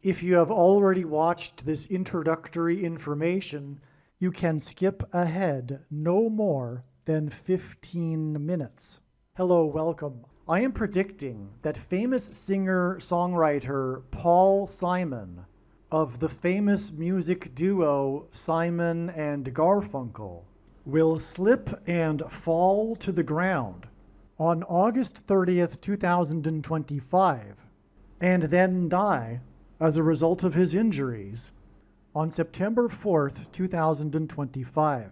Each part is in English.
If you have already watched this introductory information, you can skip ahead no more than 15 minutes. Hello, welcome. I am predicting that famous singer-songwriter Paul Simon of the famous music duo Simon and Garfunkel will slip and fall to the ground on August 30th, 2025, and then die as a result of his injuries on September 4th, 2025.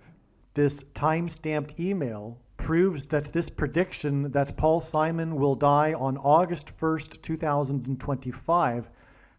This time-stamped email proves that this prediction that Paul Simon will die on August 1st, 2025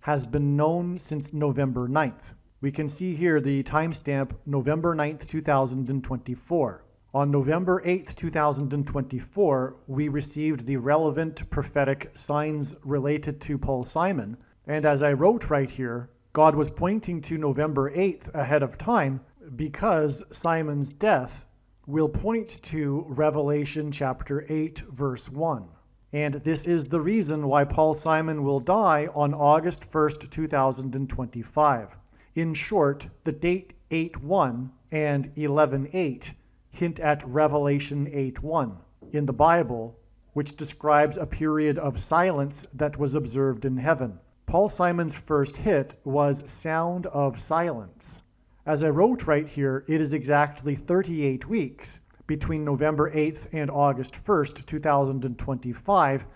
has been known since November 9th. We can see here the timestamp November 9th, 2024. On November 8th, 2024, we received the relevant prophetic signs related to Paul Simon. And as I wrote right here, God was pointing to November 8th ahead of time because Simon's death will point to Revelation chapter 8, verse 1. And this is the reason why Paul Simon will die on August 1st, 2025. In short, the date 8:1 and 11:8 hint at Revelation 8:1 in the Bible, which describes a period of silence that was observed in heaven. Paul Simon's first hit was Sound of Silence. As I wrote right here, it is exactly 38 weeks between November 8th and August 1st, 2025,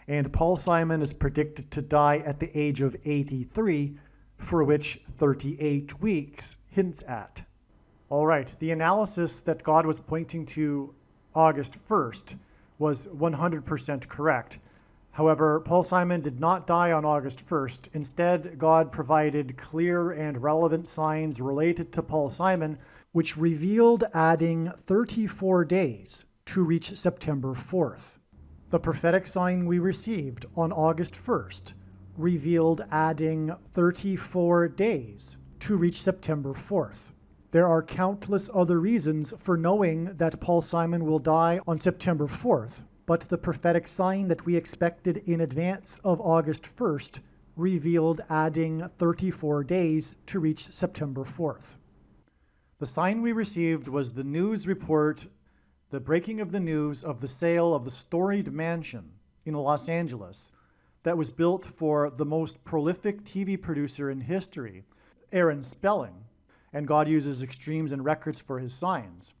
and Paul Simon is predicted to die at the age of 83, for which 38 weeks hints at. All right, the analysis that God was pointing to August 1st was 100% correct. However, Paul Simon did not die on August 1st. Instead, God provided clear and relevant signs related to Paul Simon, which revealed adding 34 days to reach September 4th. The prophetic sign we received on August 1st revealed adding 34 days to reach September 4th. There are countless other reasons for knowing that Paul Simon will die on September 4th. But the prophetic sign that we expected in advance of August 1st revealed adding 34 days to reach September 4th. The sign we received was the news report, the breaking of the news of the sale of the storied mansion in Los Angeles that was built for the most prolific TV producer in history, Aaron Spelling, and God uses extremes and records for his signs,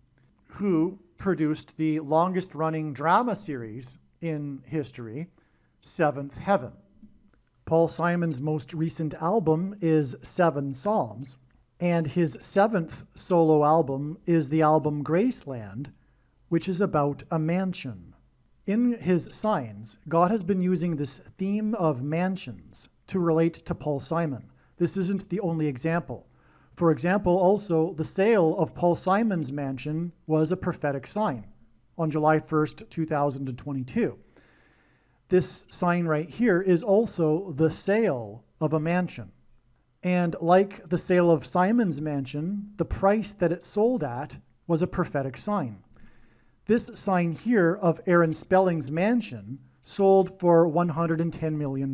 who produced the longest-running drama series in history, Seventh Heaven. Paul Simon's most recent album is 7 Psalms, and his 7th solo album is the album Graceland, which is about a mansion. In his signs, God has been using this theme of mansions to relate to Paul Simon. This isn't the only example. For example, also, the sale of Paul Simon's mansion was a prophetic sign on July 1st, 2022. This sign right here is also the sale of a mansion. And like the sale of Simon's mansion, the price that it sold at was a prophetic sign. This sign here of Aaron Spelling's mansion sold for $110 million.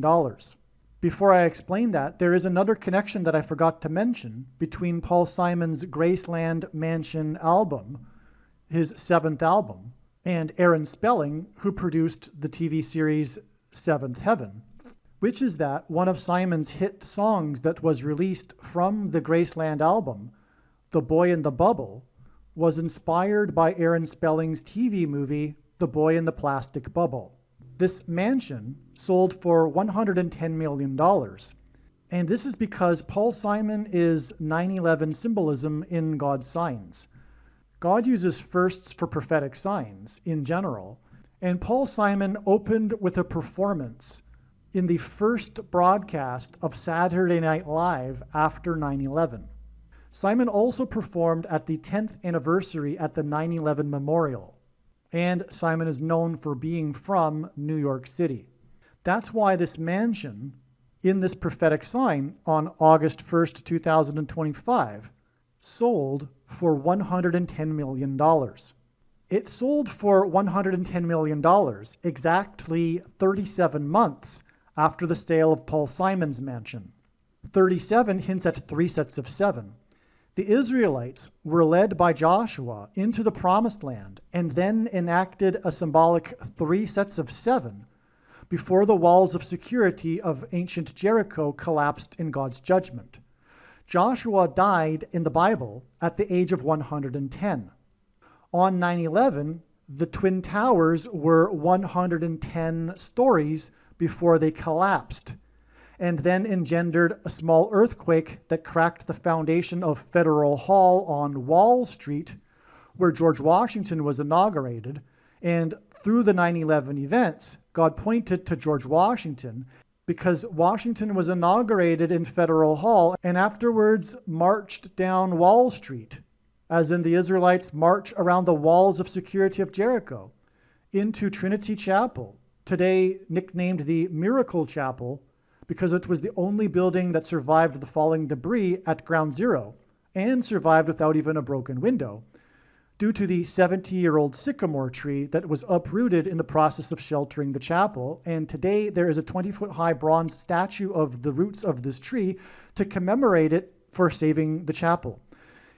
Before I explain that, there is another connection that I forgot to mention between Paul Simon's Graceland Mansion album, his 7th album, and Aaron Spelling, who produced the TV series Seventh Heaven, which is that one of Simon's hit songs that was released from the Graceland album, The Boy in the Bubble, was inspired by Aaron Spelling's TV movie, The Boy in the Plastic Bubble. This mansion sold for $110 million. And this is because Paul Simon is 9/11 symbolism in God's signs. God uses firsts for prophetic signs in general. And Paul Simon opened with a performance in the first broadcast of Saturday Night Live after 9/11. Simon also performed at the 10th anniversary at the 9/11 Memorial. And Simon is known for being from New York City. That's why this mansion in this prophetic sign on August 1st, 2025 sold for $110 million. It sold for $110 million exactly 37 months after the sale of Paul Simon's mansion. 37 hints at 3 sets of 7. The Israelites were led by Joshua into the promised land and then enacted a symbolic 3 sets of 7 before the walls of security of ancient Jericho collapsed in God's judgment. Joshua died in the Bible at the age of 110. On 9/11, the Twin Towers were 110 stories before they collapsed, and then engendered a small earthquake that cracked the foundation of Federal Hall on Wall Street, where George Washington was inaugurated. And through the 9/11 events, God pointed to George Washington because Washington was inaugurated in Federal Hall and afterwards marched down Wall Street, as in the Israelites march around the walls of security of Jericho, into Trinity Chapel, today nicknamed the Miracle Chapel, because it was the only building that survived the falling debris at Ground Zero and survived without even a broken window, due to the 70-year-old sycamore tree that was uprooted in the process of sheltering the chapel. And today there is a 20-foot-high bronze statue of the roots of this tree to commemorate it for saving the chapel.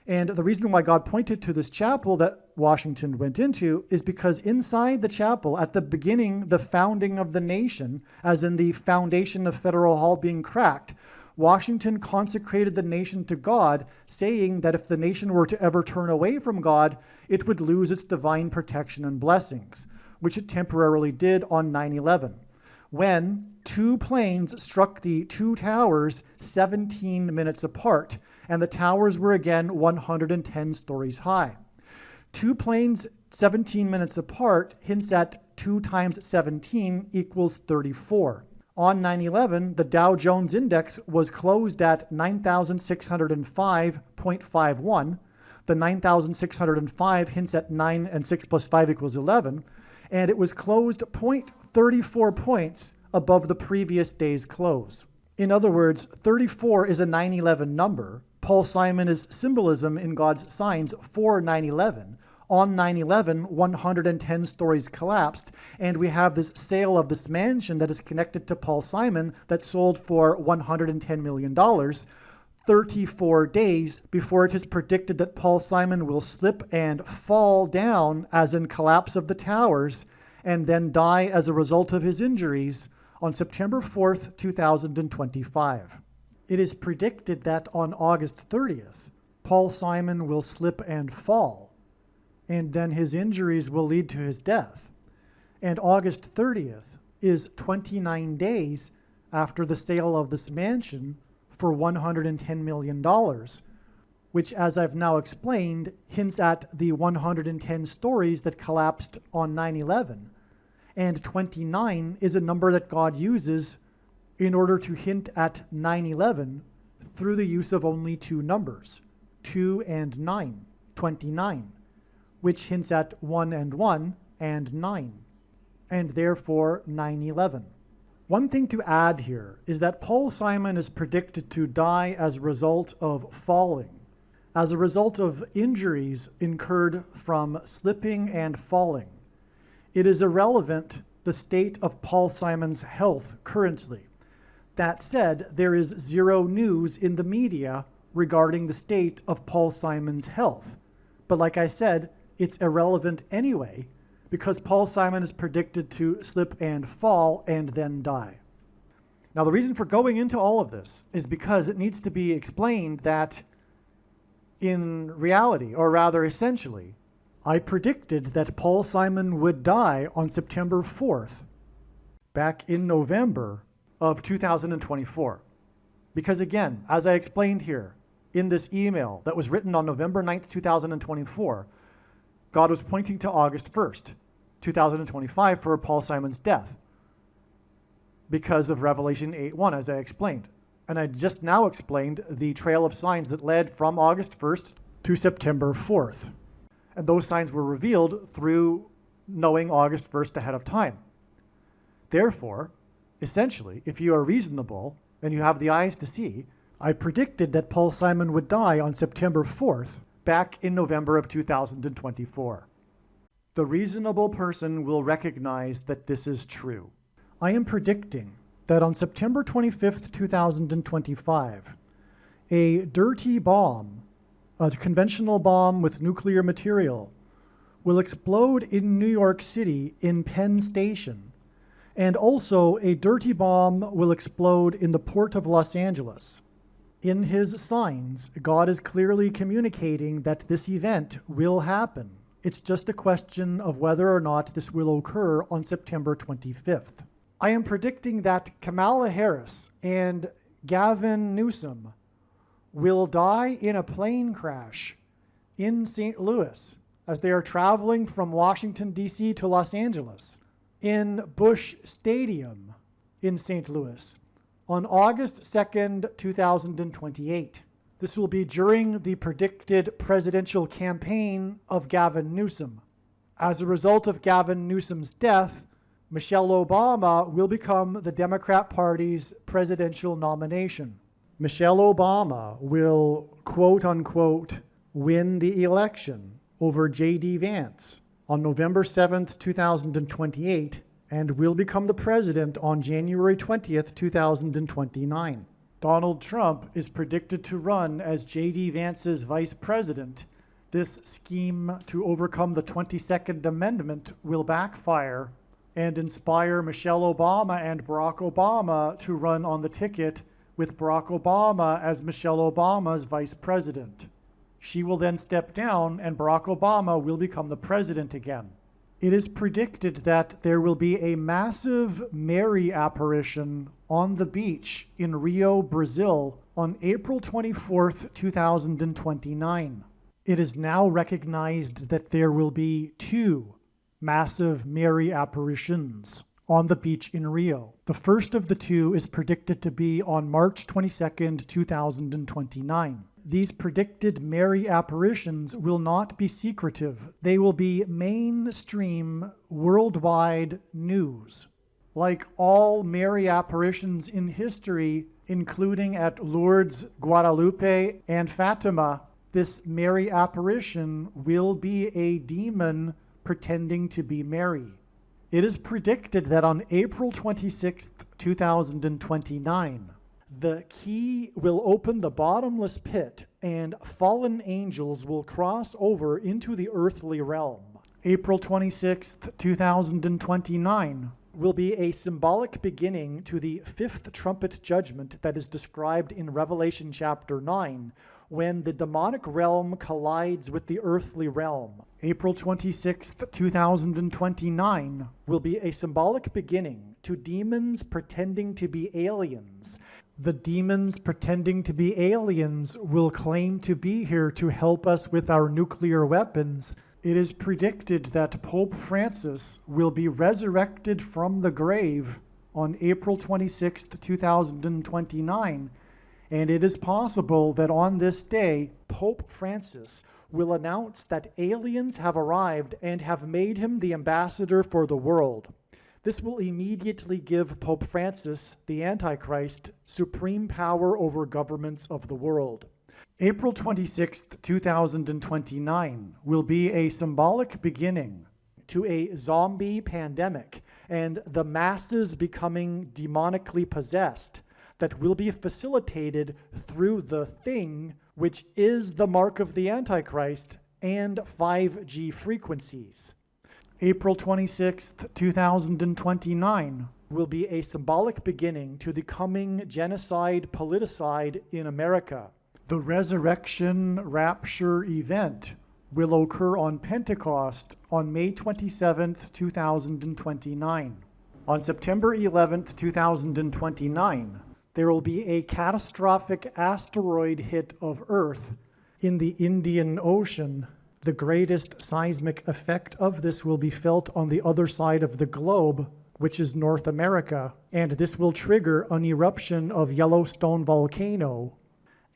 And the reason why God pointed to this chapel that Washington went into is because inside the chapel, at the beginning, the founding of the nation, as in the foundation of Federal Hall being cracked, Washington consecrated the nation to God, saying that if the nation were to ever turn away from God, it would lose its divine protection and blessings, which it temporarily did on 9/11, when 2 planes struck the 2 towers 17 minutes apart, and the towers were again 110 stories high. 2 planes 17 minutes apart hints at 2 times 17 equals 34. On 9/11, the Dow Jones Index was closed at 9,605.51. The 9,605 hints at 9 and 6 plus 5 equals 11, and it was closed 0.34 points above the previous day's close. In other words, 34 is a 9/11 number. Paul Simon is symbolism in God's signs for 9/11. On 9/11, 110 stories collapsed, and we have this sale of this mansion that is connected to Paul Simon that sold for $110 million, 34 days before it is predicted that Paul Simon will slip and fall down, as in collapse of the towers, and then die as a result of his injuries on September 4th, 2025. It is predicted that on August 30th, Paul Simon will slip and fall, and then his injuries will lead to his death. And August 30th is 29 days after the sale of this mansion for $110 million, which, as I've now explained, hints at the 110 stories that collapsed on 9/11. And 29 is a number that God uses in order to hint at 9/11 through the use of only 2 numbers, 2 and 9, 29. Which hints at 1 and 1 and 9, and therefore 9/11. One thing to add here is that Paul Simon is predicted to die as a result of falling, as a result of injuries incurred from slipping and falling. It is irrelevant the state of Paul Simon's health currently. That said, there is 0 news in the media regarding the state of Paul Simon's health. But like I said, it's irrelevant anyway, because Paul Simon is predicted to slip and fall and then die. Now, the reason for going into all of this is because it needs to be explained that in reality, or rather essentially, I predicted that Paul Simon would die on September 4th, back in November of 2024. Because again, as I explained here in this email that was written on November 9th, 2024, God was pointing to August 1st, 2025 for Paul Simon's death because of Revelation 8:1, as I explained. And I just now explained the trail of signs that led from August 1st to September 4th. And those signs were revealed through knowing August 1st ahead of time. Therefore, essentially, if you are reasonable and you have the eyes to see, I predicted that Paul Simon would die on September 4th, back in November of 2024. The reasonable person will recognize that this is true. I am predicting that on September 25th, 2025, a dirty bomb, a conventional bomb with nuclear material, will explode in New York City in Penn Station, and also a dirty bomb will explode in the port of Los Angeles. In his signs, God is clearly communicating that this event will happen. It's just a question of whether or not this will occur on September 25th. I am predicting that Kamala Harris and Gavin Newsom will die in a plane crash in St. Louis as they are traveling from Washington, D.C. to Los Angeles in Busch Stadium in St. Louis on August 2nd, 2028. This will be during the predicted presidential campaign of Gavin Newsom. As a result of Gavin Newsom's death, Michelle Obama will become the Democrat Party's presidential nomination. Michelle Obama will, quote unquote, win the election over J.D. Vance on November 7th, 2028, and will become the president on January 20th, 2029. Donald Trump is predicted to run as J.D. Vance's vice president. This scheme to overcome the 22nd Amendment will backfire and inspire Michelle Obama and Barack Obama to run on the ticket with Barack Obama as Michelle Obama's vice president. She will then step down and Barack Obama will become the president again. It is predicted that there will be a massive Mary apparition on the beach in Rio, Brazil on April 24th, 2029. It is now recognized that there will be 2 massive Mary apparitions on the beach in Rio. The first of the 2 is predicted to be on March 22nd, 2029. These predicted Mary apparitions will not be secretive. They will be mainstream, worldwide news. Like all Mary apparitions in history, including at Lourdes, Guadalupe, and Fatima, this Mary apparition will be a demon pretending to be Mary. It is predicted that on April 26th, 2029, the key will open the bottomless pit and fallen angels will cross over into the earthly realm. April 26th, 2029 will be a symbolic beginning to the 5th trumpet judgment that is described in Revelation chapter 9, when the demonic realm collides with the earthly realm. April 26th, 2029 will be a symbolic beginning to demons pretending to be aliens. The demons pretending to be aliens will claim to be here to help us with our nuclear weapons. It is predicted that Pope Francis will be resurrected from the grave on April 26th, 2029, and it is possible that on this day, Pope Francis will announce that aliens have arrived and have made him the ambassador for the world. This will immediately give Pope Francis, the Antichrist, supreme power over governments of the world. April 26th, 2029 will be a symbolic beginning to a zombie pandemic and the masses becoming demonically possessed that will be facilitated through the thing, which is the mark of the Antichrist and 5G frequencies. April 26th, 2029 will be a symbolic beginning to the coming genocide politicide in America. The resurrection rapture event will occur on Pentecost on May 27th, 2029. On September 11th, 2029, there will be a catastrophic asteroid hit of Earth in the Indian Ocean. The greatest seismic effect of this will be felt on the other side of the globe, which is North America, and this will trigger an eruption of Yellowstone volcano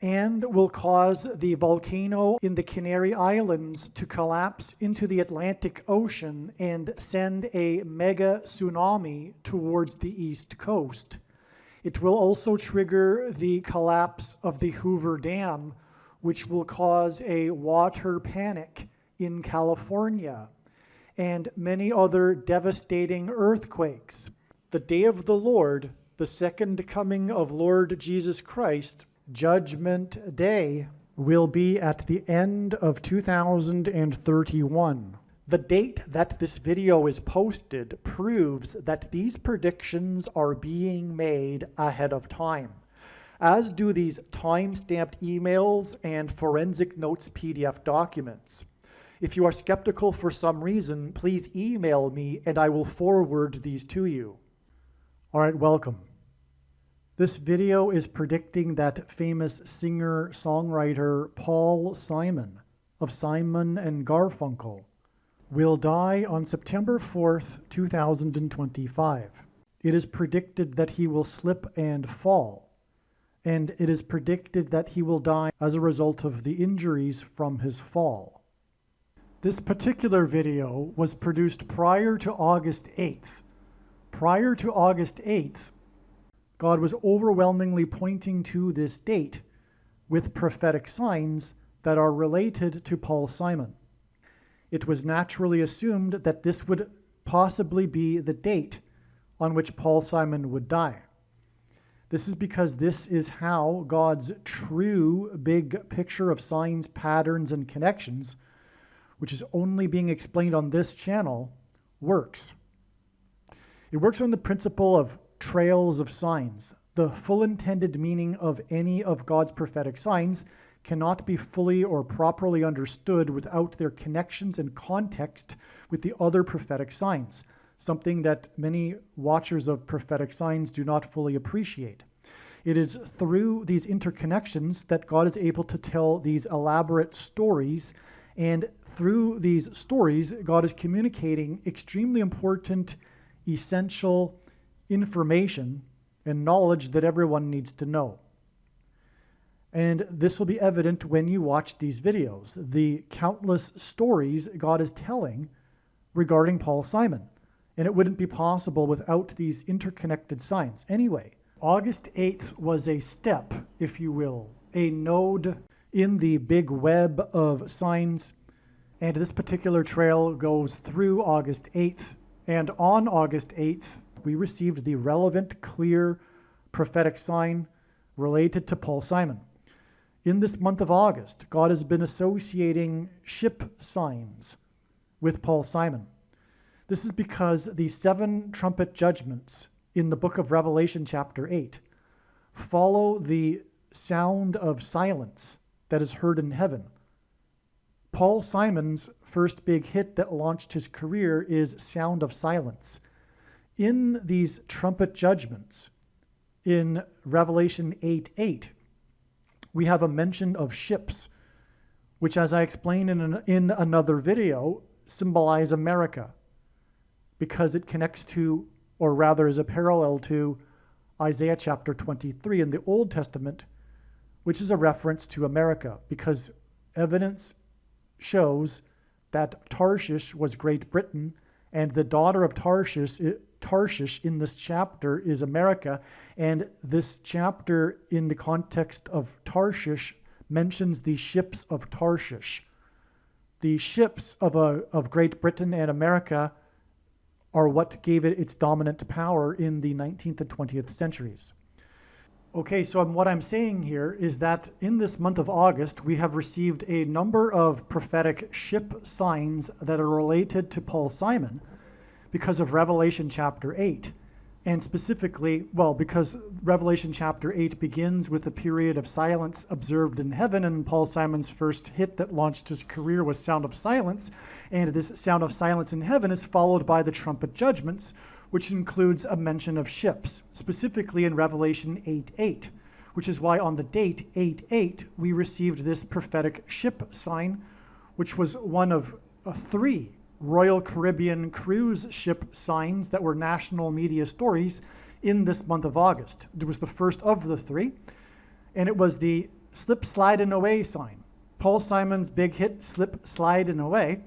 and will cause the volcano in the Canary Islands to collapse into the Atlantic Ocean and send a mega tsunami towards the East Coast. It will also trigger the collapse of the Hoover Dam, which will cause a water panic in California, and many other devastating earthquakes. The day of the Lord The second coming of Lord Jesus Christ, Judgment Day, will be at the end of 2031. The date that this video is posted proves that these predictions are being made ahead of time, as do these time-stamped emails and forensic notes PDF documents. If you are skeptical for some reason, please email me and I will forward these to you. All right, welcome. This video is predicting that famous singer-songwriter Paul Simon of Simon and Garfunkel will die on September 4th, 2025. It is predicted that he will slip and fall, and it is predicted that he will die as a result of the injuries from his fall. This particular video was produced prior to August 8th. Prior to August 8th, God was overwhelmingly pointing to this date with prophetic signs that are related to Paul Simon. It was naturally assumed that this would possibly be the date on which Paul Simon would die. This is because this is how God's true big picture of signs, patterns, and connections, which is only being explained on this channel, works. It works on the principle of trails of signs. The full intended meaning of any of God's prophetic signs cannot be fully or properly understood without their connections and context with the other prophetic signs, something that many watchers of prophetic signs do not fully appreciate. It is through these interconnections that God is able to tell these elaborate stories, and through these stories, God is communicating extremely important, essential information and knowledge that everyone needs to know. And this will be evident when you watch these videos, the countless stories God is telling regarding Paul Simon. And it wouldn't be possible without these interconnected signs. Anyway, August 8th was a step, if you will, a node in the big web of signs. And this particular trail goes through August 8th. And on August 8th, we received the relevant, clear prophetic sign related to Paul Simon. In this month of August, God has been associating ship signs with Paul Simon. This is because the 7 trumpet judgments in the book of Revelation chapter 8 follow the sound of silence that is heard in heaven. Paul Simon's first big hit that launched his career is Sound of Silence. In these trumpet judgments, in Revelation 8:8, we have a mention of ships, which, as I explained in another video, symbolize America, because it connects to, or rather is a parallel to, Isaiah chapter 23 in the Old Testament, which is a reference to America, because evidence shows that Tarshish was Great Britain, and the daughter of Tarshish in this chapter is America, and this chapter in the context of Tarshish mentions the ships of Tarshish. The ships of Great Britain and America are what gave it its dominant power in the 19th and 20th centuries. Okay, so what I'm saying here is that in this month of August, we have received a number of prophetic ship signs that are related to Paul Simon because of Revelation chapter 8. And specifically, because Revelation chapter 8 begins with a period of silence observed in heaven, and Paul Simon's first hit that launched his career was Sound of Silence. And this Sound of Silence in heaven is followed by the trumpet judgments, which includes a mention of ships, specifically in Revelation 8:8, which is why on the date 8:8, we received this prophetic ship sign, which was one of 3 Royal Caribbean cruise ship signs that were national media stories in this month of August. It was the first of the 3, and it was the slip, slide, and away sign. Paul Simon's big hit, Slip, Slide, and Away,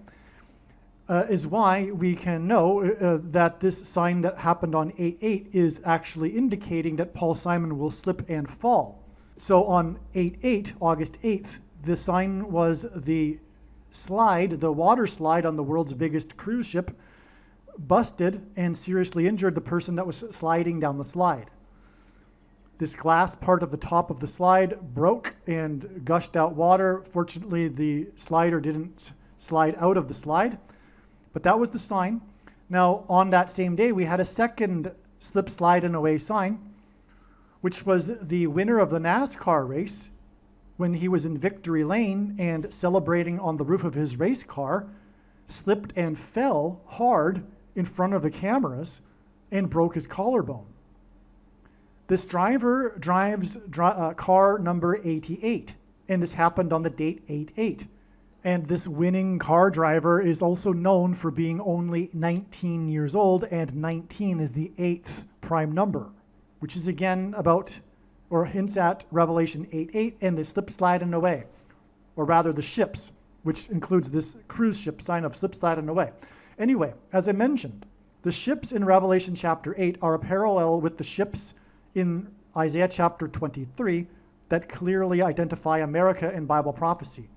is why we can know that this sign that happened on 8/8 is actually indicating that Paul Simon will slip and fall. So on 8/8, August 8th, the sign was the slide, the water slide on the world's biggest cruise ship, busted and seriously injured the person that was sliding down the slide. This glass part of the top of the slide broke and gushed out water. Fortunately, the slider didn't slide out of the slide, but that was the sign. Now, on that same day, we had a second slip, slide, and away sign, which was the winner of the NASCAR race when he was in victory lane and celebrating on the roof of his race car, slipped and fell hard in front of the cameras and broke his collarbone. This driver drives car number 88, and this happened on the date 88. And this winning car driver is also known for being only 19 years old, and 19 is the 8th prime number, which is again about, or hints at, Revelation 8:8 and the slip, slide, and away, or rather the ships, which includes this cruise ship sign of slip, slide, and away. Anyway, as I mentioned, the ships in Revelation chapter 8 are a parallel with the ships in Isaiah chapter 23 that clearly identify America in Bible prophecy.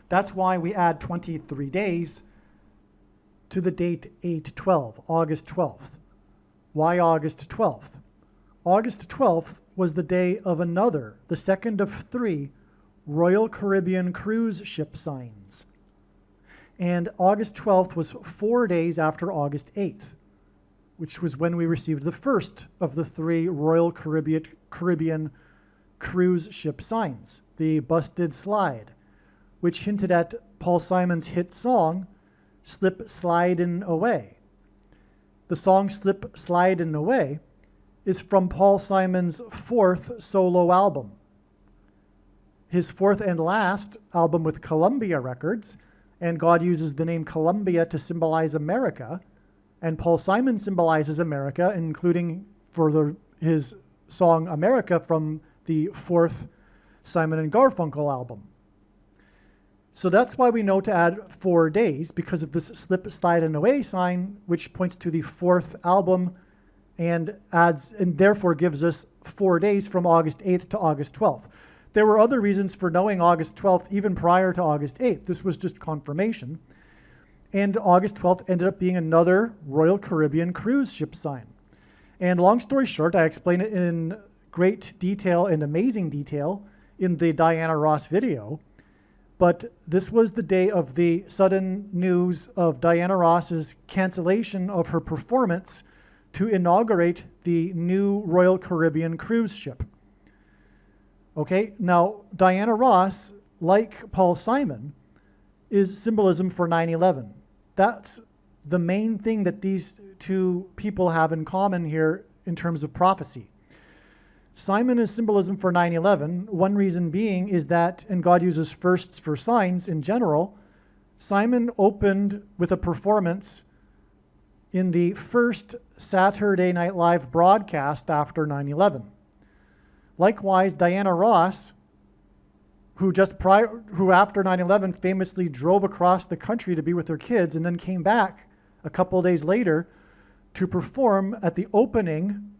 That's why we add 23 days to the date 8/12, August 12th. Why August 12th? August 12th was the day of another, the second of 3, Royal Caribbean cruise ship signs. And August 12th was 4 days after August 8th, which was when we received the first of the 3 Royal Caribbean cruise ship signs, the busted slide, which hinted at Paul Simon's hit song, Slip, Slidin' Away. The song Slip, Slidin' Away is from Paul Simon's 4th solo album, his 4th and last album with Columbia Records, and God uses the name Columbia to symbolize America, and Paul Simon symbolizes America, including for his song America from the 4th Simon and Garfunkel album. So that's why we know to add 4 days, because of this slip, slide, and away sign, which points to the 4th album and adds, and therefore gives us 4 days from August 8th to August 12th. There were other reasons for knowing August 12th even prior to August 8th. This was just confirmation. And August 12th ended up being another Royal Caribbean cruise ship sign. And long story short, I explain it in great detail and amazing detail in the Diana Ross video. But this was the day of the sudden news of Diana Ross's cancellation of her performance to inaugurate the new Royal Caribbean cruise ship. Okay, now Diana Ross, like Paul Simon, is symbolism for 9/11. That's the main thing that these two people have in common here in terms of prophecy. Simon is symbolism for 9/11. One reason being is that, and God uses firsts for signs in general, Simon opened with a performance in the first Saturday Night Live broadcast after 9/11. Likewise, Diana Ross, who after 9/11 famously drove across the country to be with her kids and then came back a couple days later to perform at the opening,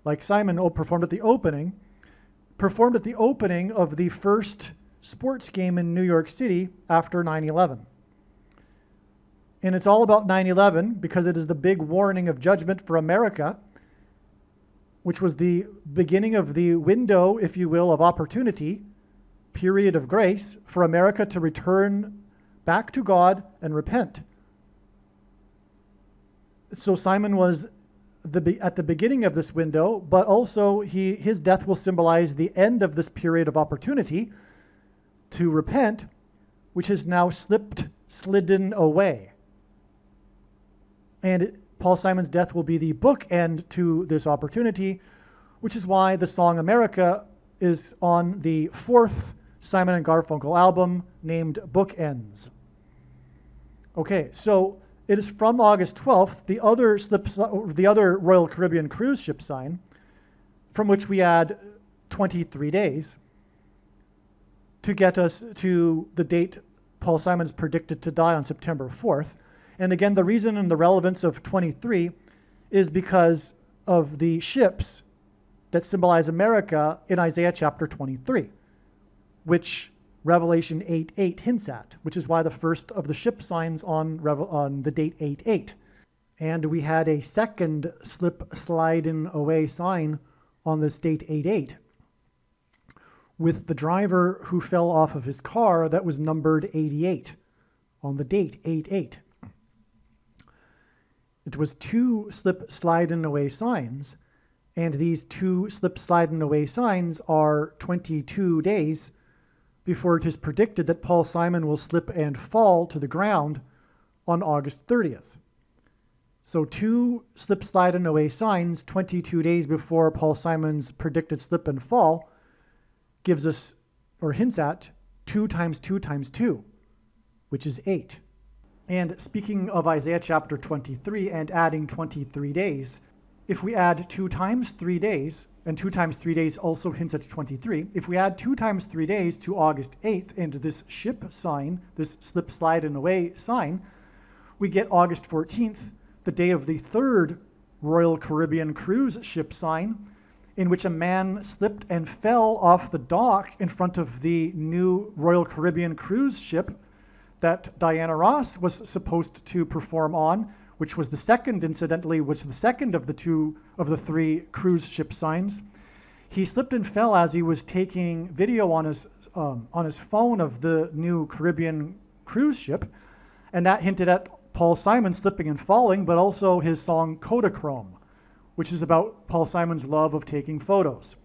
like Simon performed at the opening of the first sports game in New York City after 9/11. And it's all about 9/11 because it is the big warning of judgment for America, which was the beginning of the window, if you will, of opportunity, period of grace for America to return back to God and repent. So Simon was at the beginning of this window, but also his death will symbolize the end of this period of opportunity to repent, which has now slidden away. And Paul Simon's death will be the bookend to this opportunity, which is why the song America is on the 4th Simon and Garfunkel album named Bookends. Okay, so it is from August 12th, the other Royal Caribbean cruise ship sign, from which we add 23 days to get us to the date Paul Simon's predicted to die on September 4th. And again, the reason and the relevance of 23 is because of the ships that symbolize America in Isaiah chapter 23, which Revelation 8:8 hints at, which is why the first of the ship signs on the date 8:8. And we had a second slip, sliding away sign on this date 8/8, with the driver who fell off of his car that was numbered 88 on the date 8/8. It was 2 slip sliding away signs, and these 2 slip sliding away signs are 22 days before it is predicted that Paul Simon will slip and fall to the ground on August 30th. So 2 slip sliding away signs 22 days before Paul Simon's predicted slip and fall gives us, or hints at, 2 times 2 times 2, which is 8. And speaking of Isaiah chapter 23 and adding 23 days, if we add 2 times 3 days, and 2 times 3 days also hints at 23, if we add 2 times 3 days to August 8th and this ship sign, this slip sliding away sign, we get August 14th, the day of the 3rd Royal Caribbean cruise ship sign, in which a man slipped and fell off the dock in front of the new Royal Caribbean cruise ship that Diana Ross was supposed to perform on, which was the second, incidentally, was the second of the 3 cruise ship signs. He slipped and fell as he was taking video on his phone of the new Caribbean cruise ship, and that hinted at Paul Simon slipping and falling, but also his song Kodachrome, which is about Paul Simon's love of taking photos.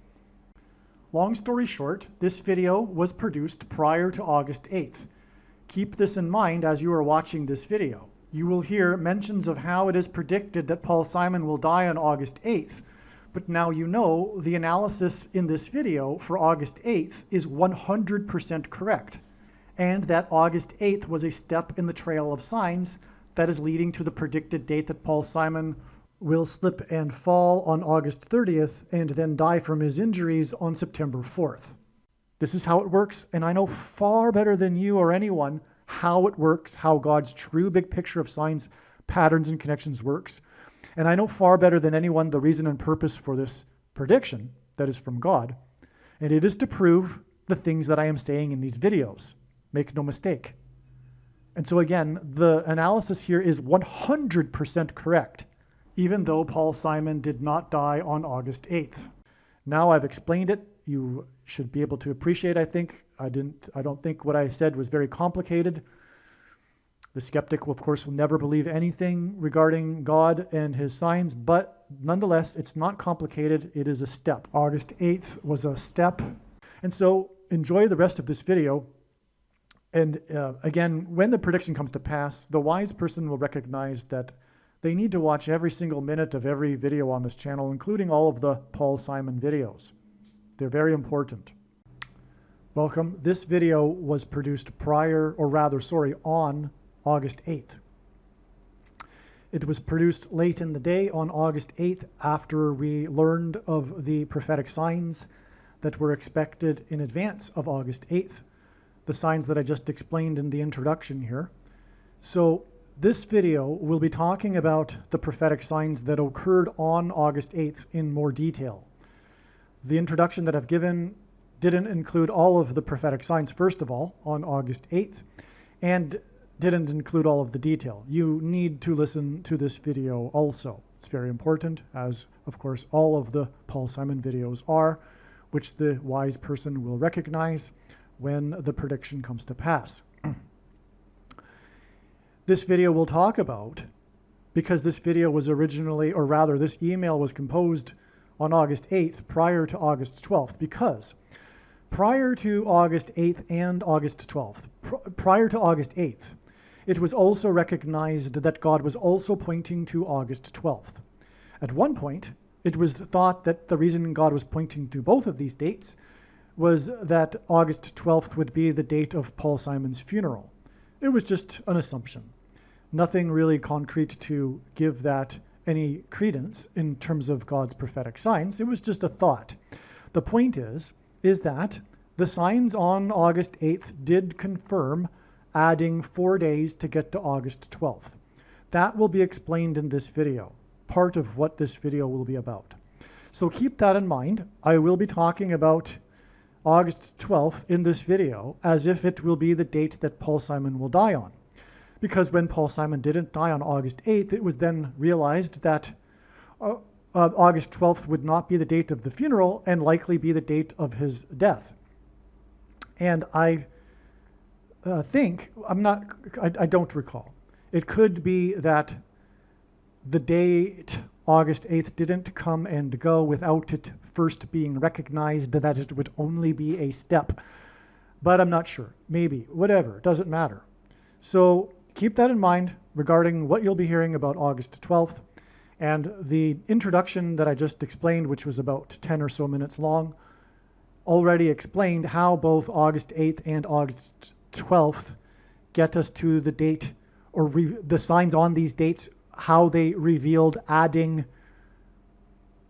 Long story short, this video was produced prior to August 8th. Keep this in mind as you are watching this video. You will hear mentions of how it is predicted that Paul Simon will die on August 8th, but now you know the analysis in this video for August 8th is 100% correct, and that August 8th was a step in the trail of signs that is leading to the predicted date that Paul Simon will slip and fall on August 30th and then die from his injuries on September 4th. This is how it works, and I know far better than you or anyone how it works, how God's true big picture of signs, patterns, and connections works. And I know far better than anyone the reason and purpose for this prediction that is from God. And it is to prove the things that I am saying in these videos. Make no mistake. And so again, the analysis here is 100% correct, even though Paul Simon did not die on August 8th. Now I've explained it. You should be able to appreciate, I think. I don't think what I said was very complicated. The skeptic, of course, will never believe anything regarding God and his signs, but nonetheless, it's not complicated. It is a step. August 8th was a step. And so enjoy the rest of this video. And again, when the prediction comes to pass, the wise person will recognize that they need to watch every single minute of every video on this channel, including all of the Paul Simon videos. They're very important. Welcome. This video was produced on August 8th. It was produced late in the day on August 8th after we learned of the prophetic signs that were expected in advance of August 8th, the signs that I just explained in the introduction here. So this video will be talking about the prophetic signs that occurred on August 8th in more detail. The introduction that I've given didn't include all of the prophetic signs, first of all, on August 8th, and didn't include all of the detail. You need to listen to this video also. It's very important, as, of course, all of the Paul Simon videos are, which the wise person will recognize when the prediction comes to pass. This video will talk about, because this video was originally, or rather this email was composed on August 8th prior to August 12th, because prior to August 8th and August 12th, prior to August 8th, it was also recognized that God was also pointing to August 12th. At one point, it was thought that the reason God was pointing to both of these dates was that August 12th would be the date of Paul Simon's funeral. It was just an assumption. Nothing really concrete to give that any credence in terms of God's prophetic signs. It was just a thought. The point is that the signs on August 8th did confirm adding 4 days to get to August 12th. That will be explained in this video, part of what this video will be about. So keep that in mind. I will be talking about August 12th in this video as if it will be the date that Paul Simon will die on. Because when Paul Simon didn't die on August 8th, it was then realized that August 12th would not be the date of the funeral and likely be the date of his death. And I I don't recall. It could be that the date August 8th didn't come and go without it first being recognized that it would only be a step. But I'm not sure. Maybe. Whatever. It doesn't matter. So keep that in mind regarding what you'll be hearing about August 12th. And the introduction that I just explained, which was about 10 or so minutes long, already explained how both August 8th and August 12th get us to the date, or the signs on these dates, how they revealed adding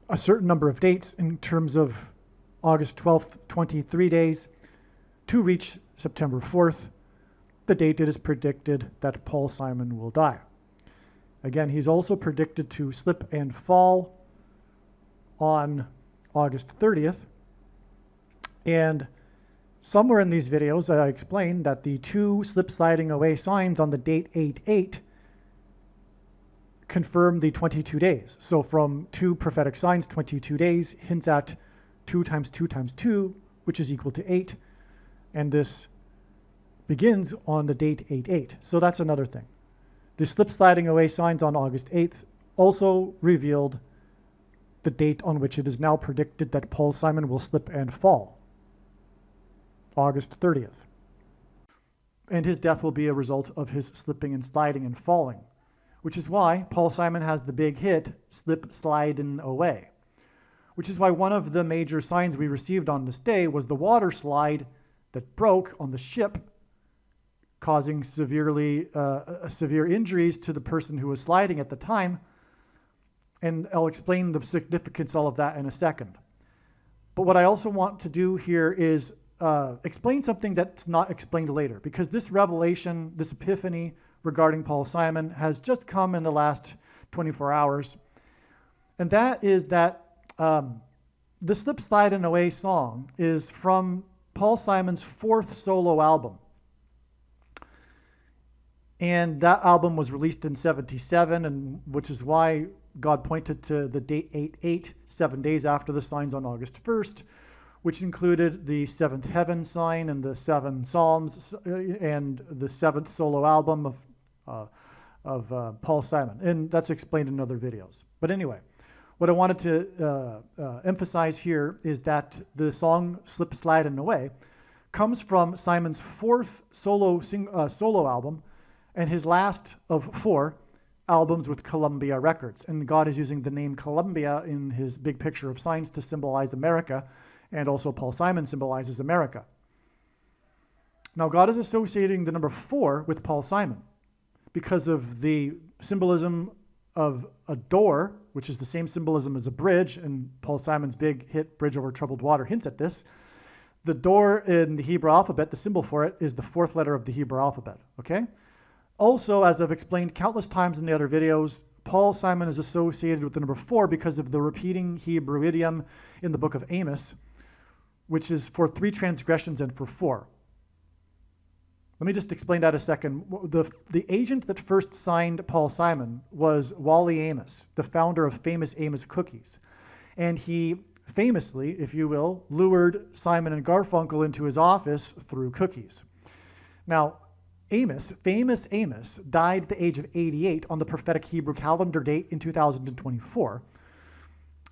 a certain number of dates in terms of August 12th, 23 days, to reach September 4th, the date it is predicted that Paul Simon will die. Again, he's also predicted to slip and fall on August 30th. And somewhere in these videos, I explained that the two slip sliding away signs on the date 8/8 confirm the 22 days. So from two prophetic signs, 22 days hints at 2 times 2 times 2, which is equal to 8. And this begins on the date 8/8. So that's another thing. The slip sliding away signs on August 8th also revealed the date on which it is now predicted that Paul Simon will slip and fall, August 30th. And his death will be a result of his slipping and sliding and falling, which is why Paul Simon has the big hit, slip sliding away, which is why one of the major signs we received on this day was the water slide that broke on the ship, causing severe injuries to the person who was sliding at the time. And I'll explain the significance of all of that in a second. But what I also want to do here is explain something that's not explained later, because this revelation, this epiphany regarding Paul Simon has just come in the last 24 hours. And that is that the Slip Sliding Away song is from Paul Simon's 4th solo album. And that album was released in 77, and which is why God pointed to the date 8/8, 7 days after the signs on August 1st, which included the 7th heaven sign and the 7 psalms and the 7th solo album of Paul Simon. And that's explained in other videos. But anyway, what I wanted to emphasize here is that the song Slip Sliding Away comes from Simon's 4th solo album, and his last of 4 albums with Columbia Records. And God is using the name Columbia in his big picture of signs to symbolize America, and also Paul Simon symbolizes America. Now, God is associating the number 4 with Paul Simon because of the symbolism of a door, which is the same symbolism as a bridge, and Paul Simon's big hit, Bridge Over Troubled Water, hints at this. The door in the Hebrew alphabet, the symbol for it, is the 4th letter of the Hebrew alphabet, okay? Also, as I've explained countless times in the other videos, Paul Simon is associated with the number 4 because of the repeating Hebrew idiom in the book of Amos, which is for 3 transgressions and for 4. Let me just explain that a second. The agent that first signed Paul Simon was Wally Amos, the founder of famous Amos Cookies. And he famously, if you will, lured Simon and Garfunkel into his office through cookies. Now, famous Amos, died at the age of 88 on the prophetic Hebrew calendar date in 2024.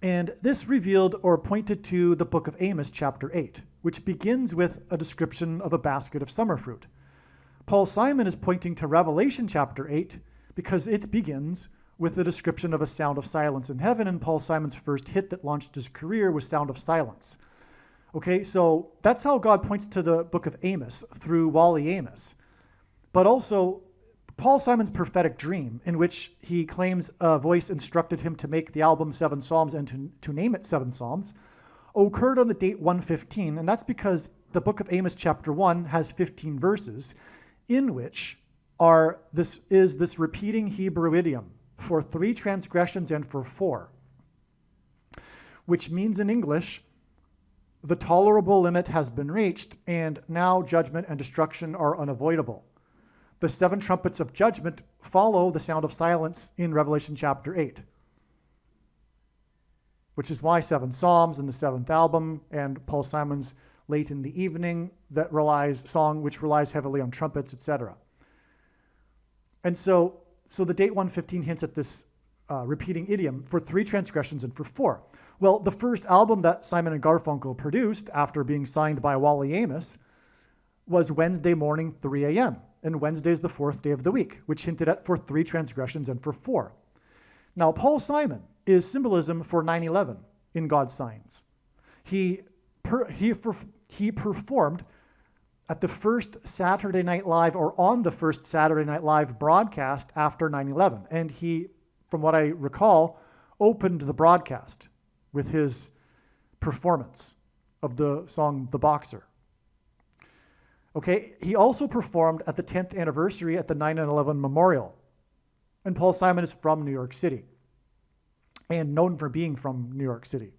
And this revealed or pointed to the book of Amos, chapter 8, which begins with a description of a basket of summer fruit. Paul Simon is pointing to Revelation chapter 8 because it begins with a description of a sound of silence in heaven, and Paul Simon's first hit that launched his career was Sound of Silence. Okay, so that's how God points to the book of Amos through Wally Amos. But also, Paul Simon's prophetic dream, in which he claims a voice instructed him to make the album 7 Psalms and to name it 7 Psalms, occurred on the date 115, and that's because the book of Amos chapter 1 has 15 verses, in which this repeating Hebrew idiom for 3 transgressions and for 4, which means in English, the tolerable limit has been reached, and now judgment and destruction are unavoidable. The 7 trumpets of judgment follow the sound of silence in Revelation chapter 8. which is why 7 Psalms in the 7th album and Paul Simon's Late in the Evening which relies heavily on trumpets, etc. And so the date 115 hints at this repeating idiom for 3 transgressions and for 4. Well, the first album that Simon and Garfunkel produced after being signed by Wally Amos was Wednesday morning, 3 a.m. And Wednesday is the 4th day of the week, which hinted at for 3 transgressions and for 4. Now, Paul Simon is symbolism for 9/11 in God's signs. He performed at the first Saturday Night Live, or on the first Saturday Night Live broadcast after 9/11. And he, from what I recall, opened the broadcast with his performance of the song The Boxer. Okay, he also performed at the 10th anniversary at the 9/11 Memorial. And Paul Simon is from New York City and known for being from New York City.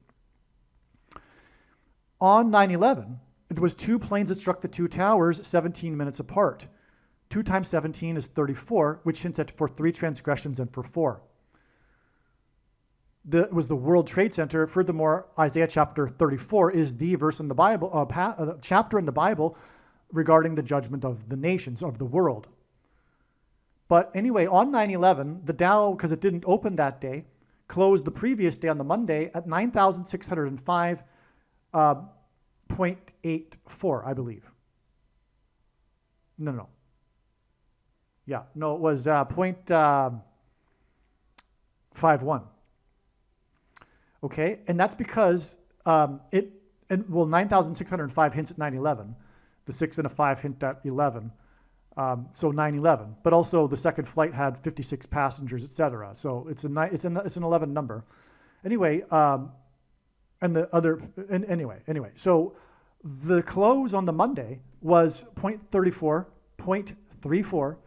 On 9/11, it was 2 planes that struck the 2 towers 17 minutes apart. 2 times 17 is 34, which hints at for 3 transgressions and for 4. It was the World Trade Center. Furthermore, Isaiah chapter 34 is the verse in the Bible, chapter in the Bible regarding the judgment of the nations, of the world. But anyway, on 9/11, the Dow, because it didn't open that day, closed the previous day on the Monday at 9,605.84, I believe. No. Yeah, no, it was 0.51. Okay, and that's because 9,605 hints at 9/11. The 6 and a 5 hint at 11. So 9/11. But also the second flight had 56 passengers, etc. So it's an 11 number. Anyway, anyway. So the close on the Monday was 0.34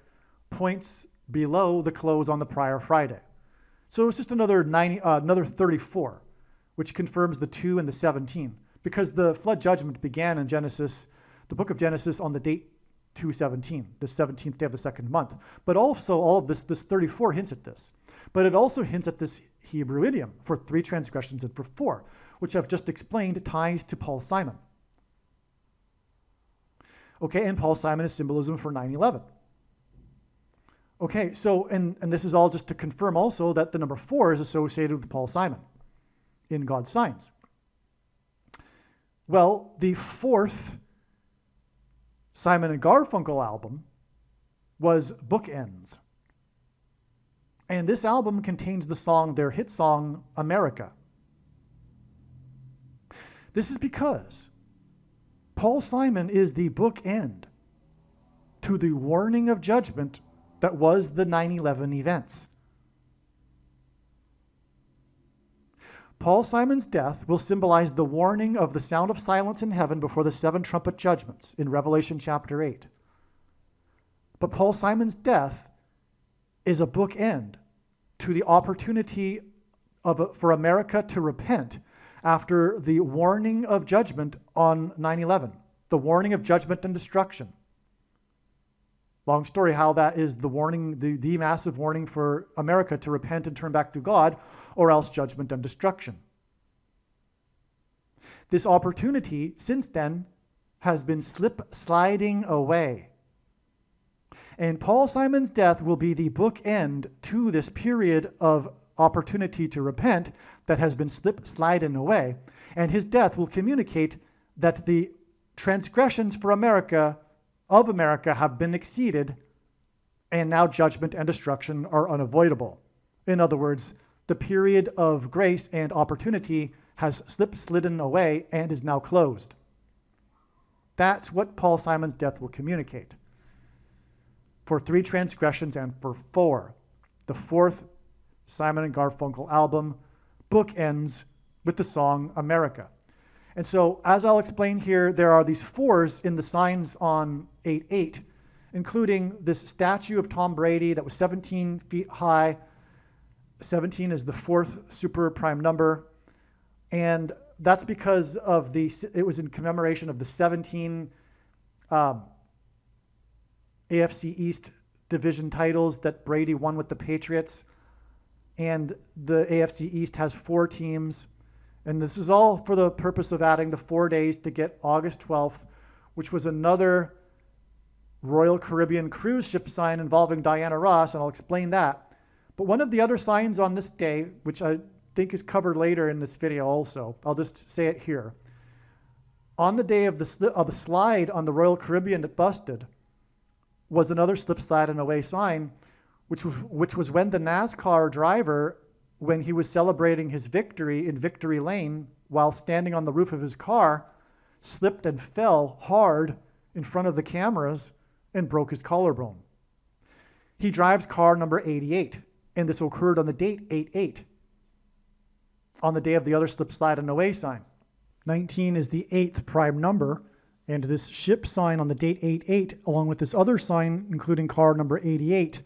points below the close on the prior Friday. So it's just another 34, which confirms the 2 and the 17, because the flood judgment began in Genesis, the book of Genesis, on the date 2/17, the 17th day of the 2nd month. But also all of this 34 hints at this. But it also hints at this Hebrew idiom for 3 transgressions and for 4, which I've just explained ties to Paul Simon. Okay, and Paul Simon is symbolism for 9/11. Okay, so, and this is all just to confirm also that the number 4 is associated with Paul Simon in God's signs. Well, the 4th Simon and Garfunkel album was Bookends. And this album contains their hit song, America. This is because Paul Simon is the bookend to the warning of judgment that was the 9/11 events. Paul Simon's death will symbolize the warning of the sound of silence in heaven before the 7 trumpet judgments in Revelation chapter 8. But Paul Simon's death is a bookend to the opportunity for America to repent after the warning of judgment on 9/11, the warning of judgment and destruction. Long story how that is the warning, the massive warning for America to repent and turn back to God, or else judgment and destruction. This opportunity since then has been sliding away. And Paul Simon's death will be the bookend to this period of opportunity to repent that has been sliding away. And his death will communicate that the transgressions for America have been exceeded, and now judgment and destruction are unavoidable. In other words, the period of grace and opportunity has slidden away and is now closed. That's what Paul Simon's death will communicate. For 3 transgressions and for 4. The 4th Simon and Garfunkel album bookends with the song America. And so, as I'll explain here, there are these 4s in the signs on 8/8, including this statue of Tom Brady that was 17 feet high. 17 is the 4th super prime number. And that's because it was in commemoration of the 17 AFC East division titles that Brady won with the Patriots. And the AFC East has 4 teams. And this is all for the purpose of adding the 4 days to get August 12th, which was another Royal Caribbean cruise ship sign involving Diana Ross, and I'll explain that. But one of the other signs on this day, which I think is covered later in this video also, I'll just say it here. On the day of the slide on the Royal Caribbean that busted was another slip, slide, and away sign, which was when the NASCAR driver, when he was celebrating his victory in Victory Lane while standing on the roof of his car, slipped and fell hard in front of the cameras and broke his collarbone. He drives car number 88, and this occurred on the date 8/8, on the day of the other slip, slide, and away sign. 19 is the 8th prime number, and this ship sign on the date 8/8, along with this other sign, including car number 88,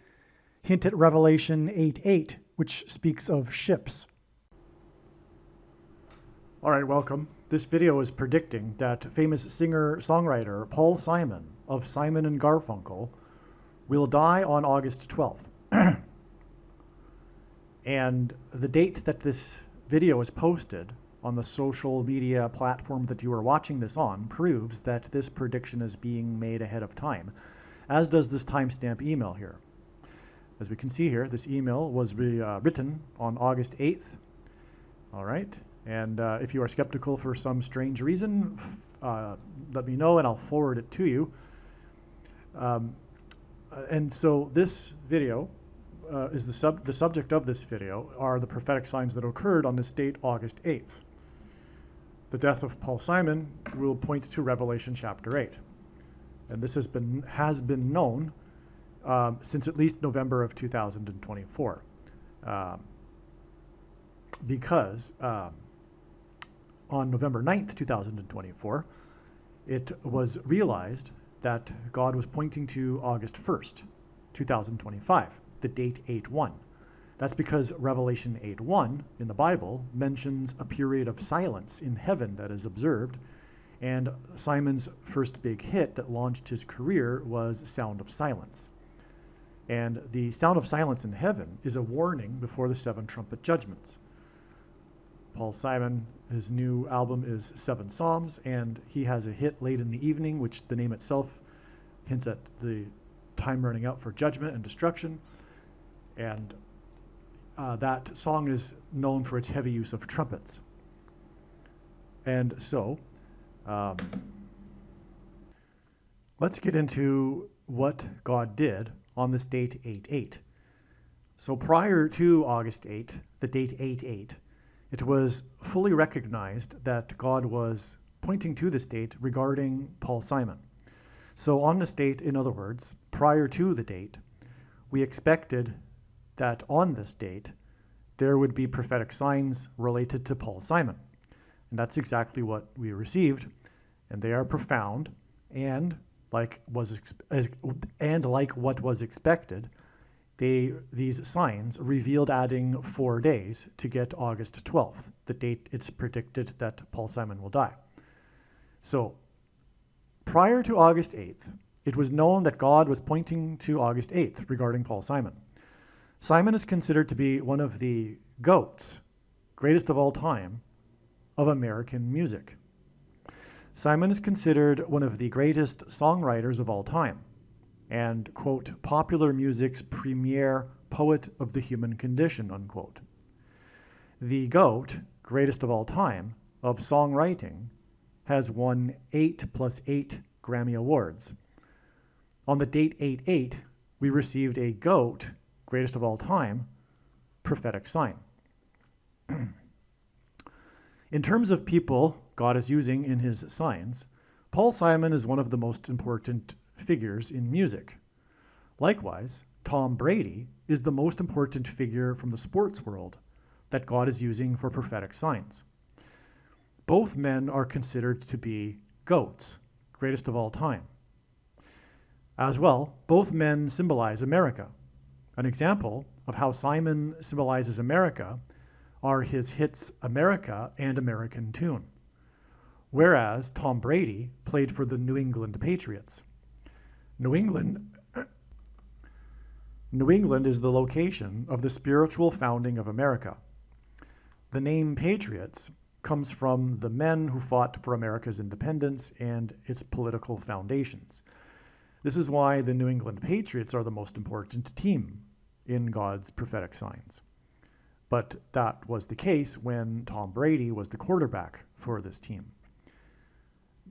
hint at Revelation 8:8, which speaks of ships. All right, welcome. This video is predicting that famous singer-songwriter Paul Simon of Simon and Garfunkel will die on August 12th. And the date that this video is posted on the social media platform that you are watching this on proves that this prediction is being made ahead of time, as does this timestamp email here. As we can see here, this email was written on August 8th. All right. And if you are skeptical for some strange reason, let me know and I'll forward it to you. And so this video is the subject of this video are the prophetic signs that occurred on this date, August 8th. The death of Paul Simon will point to Revelation chapter 8. And this has been known since at least November of 2024. Because on November 9th, 2024, it was realized that God was pointing to August 1st, 2025, the date 8/1. That's because Revelation 8:1 in the Bible mentions a period of silence in heaven that is observed, and Simon's first big hit that launched his career was Sound of Silence. And the Sound of Silence in heaven is a warning before the 7 trumpet judgments. Paul Simon, his new album is 7 Psalms, and he has a hit late in the evening, which the name itself hints at the time running out for judgment and destruction. And that song is known for its heavy use of trumpets. And so, let's get into what God did on this date 8/8. So prior to August 8, the date 8/8, it was fully recognized that God was pointing to this date regarding Paul Simon. So on this date, in other words, prior to the date, we expected that on this date, there would be prophetic signs related to Paul Simon. And that's exactly what we received. And they are profound, and like what was expected, these signs revealed adding 4 days to get August 12th, the date it's predicted that Paul Simon will die. So prior to August 8th, it was known that God was pointing to August 8th regarding Paul Simon. Simon is considered to be one of the GOATs, greatest of all time, of American music. Simon is considered one of the greatest songwriters of all time, and, quote, popular music's premier poet of the human condition, unquote. The GOAT, greatest of all time, of songwriting, has won 8 + 8 Grammy Awards. On the date 8/8, we received a GOAT, greatest of all time, prophetic sign. In terms of people God is using in his signs, Paul Simon is one of the most important figures in music. Likewise, Tom Brady is the most important figure from the sports world that God is using for prophetic signs. Both men are considered to be GOATs, greatest of all time. As well, both men symbolize America. An example of how Simon symbolizes America are his hits America and American Tune, whereas Tom Brady played for the New England Patriots. New England is the location of the spiritual founding of America. The name Patriots comes from the men who fought for America's independence and its political foundations. This is why the New England Patriots are the most important team in God's prophetic signs. But that was the case when Tom Brady was the quarterback for this team.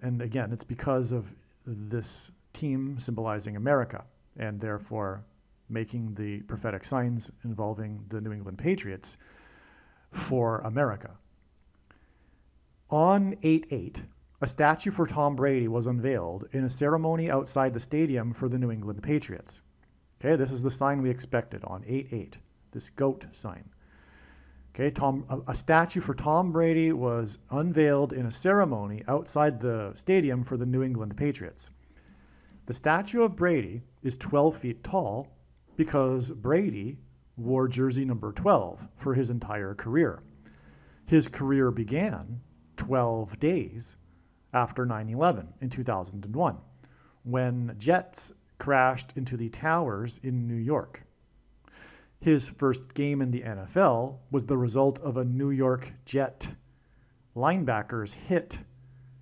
And again, it's because of this team symbolizing America and therefore making the prophetic signs involving the New England Patriots for America. On 8/8, a statue for Tom Brady was unveiled in a ceremony outside the stadium for the New England Patriots. Okay, this is the sign we expected on 8/8, this goat sign. Okay, a statue for Tom Brady was unveiled in a ceremony outside the stadium for the New England Patriots. The statue of Brady is 12 feet tall because Brady wore jersey number 12 for his entire career. His career began 12 days after 9/11 in 2001, when jets crashed into the towers in New York. His first game in the NFL was the result of a New York Jet linebacker's hit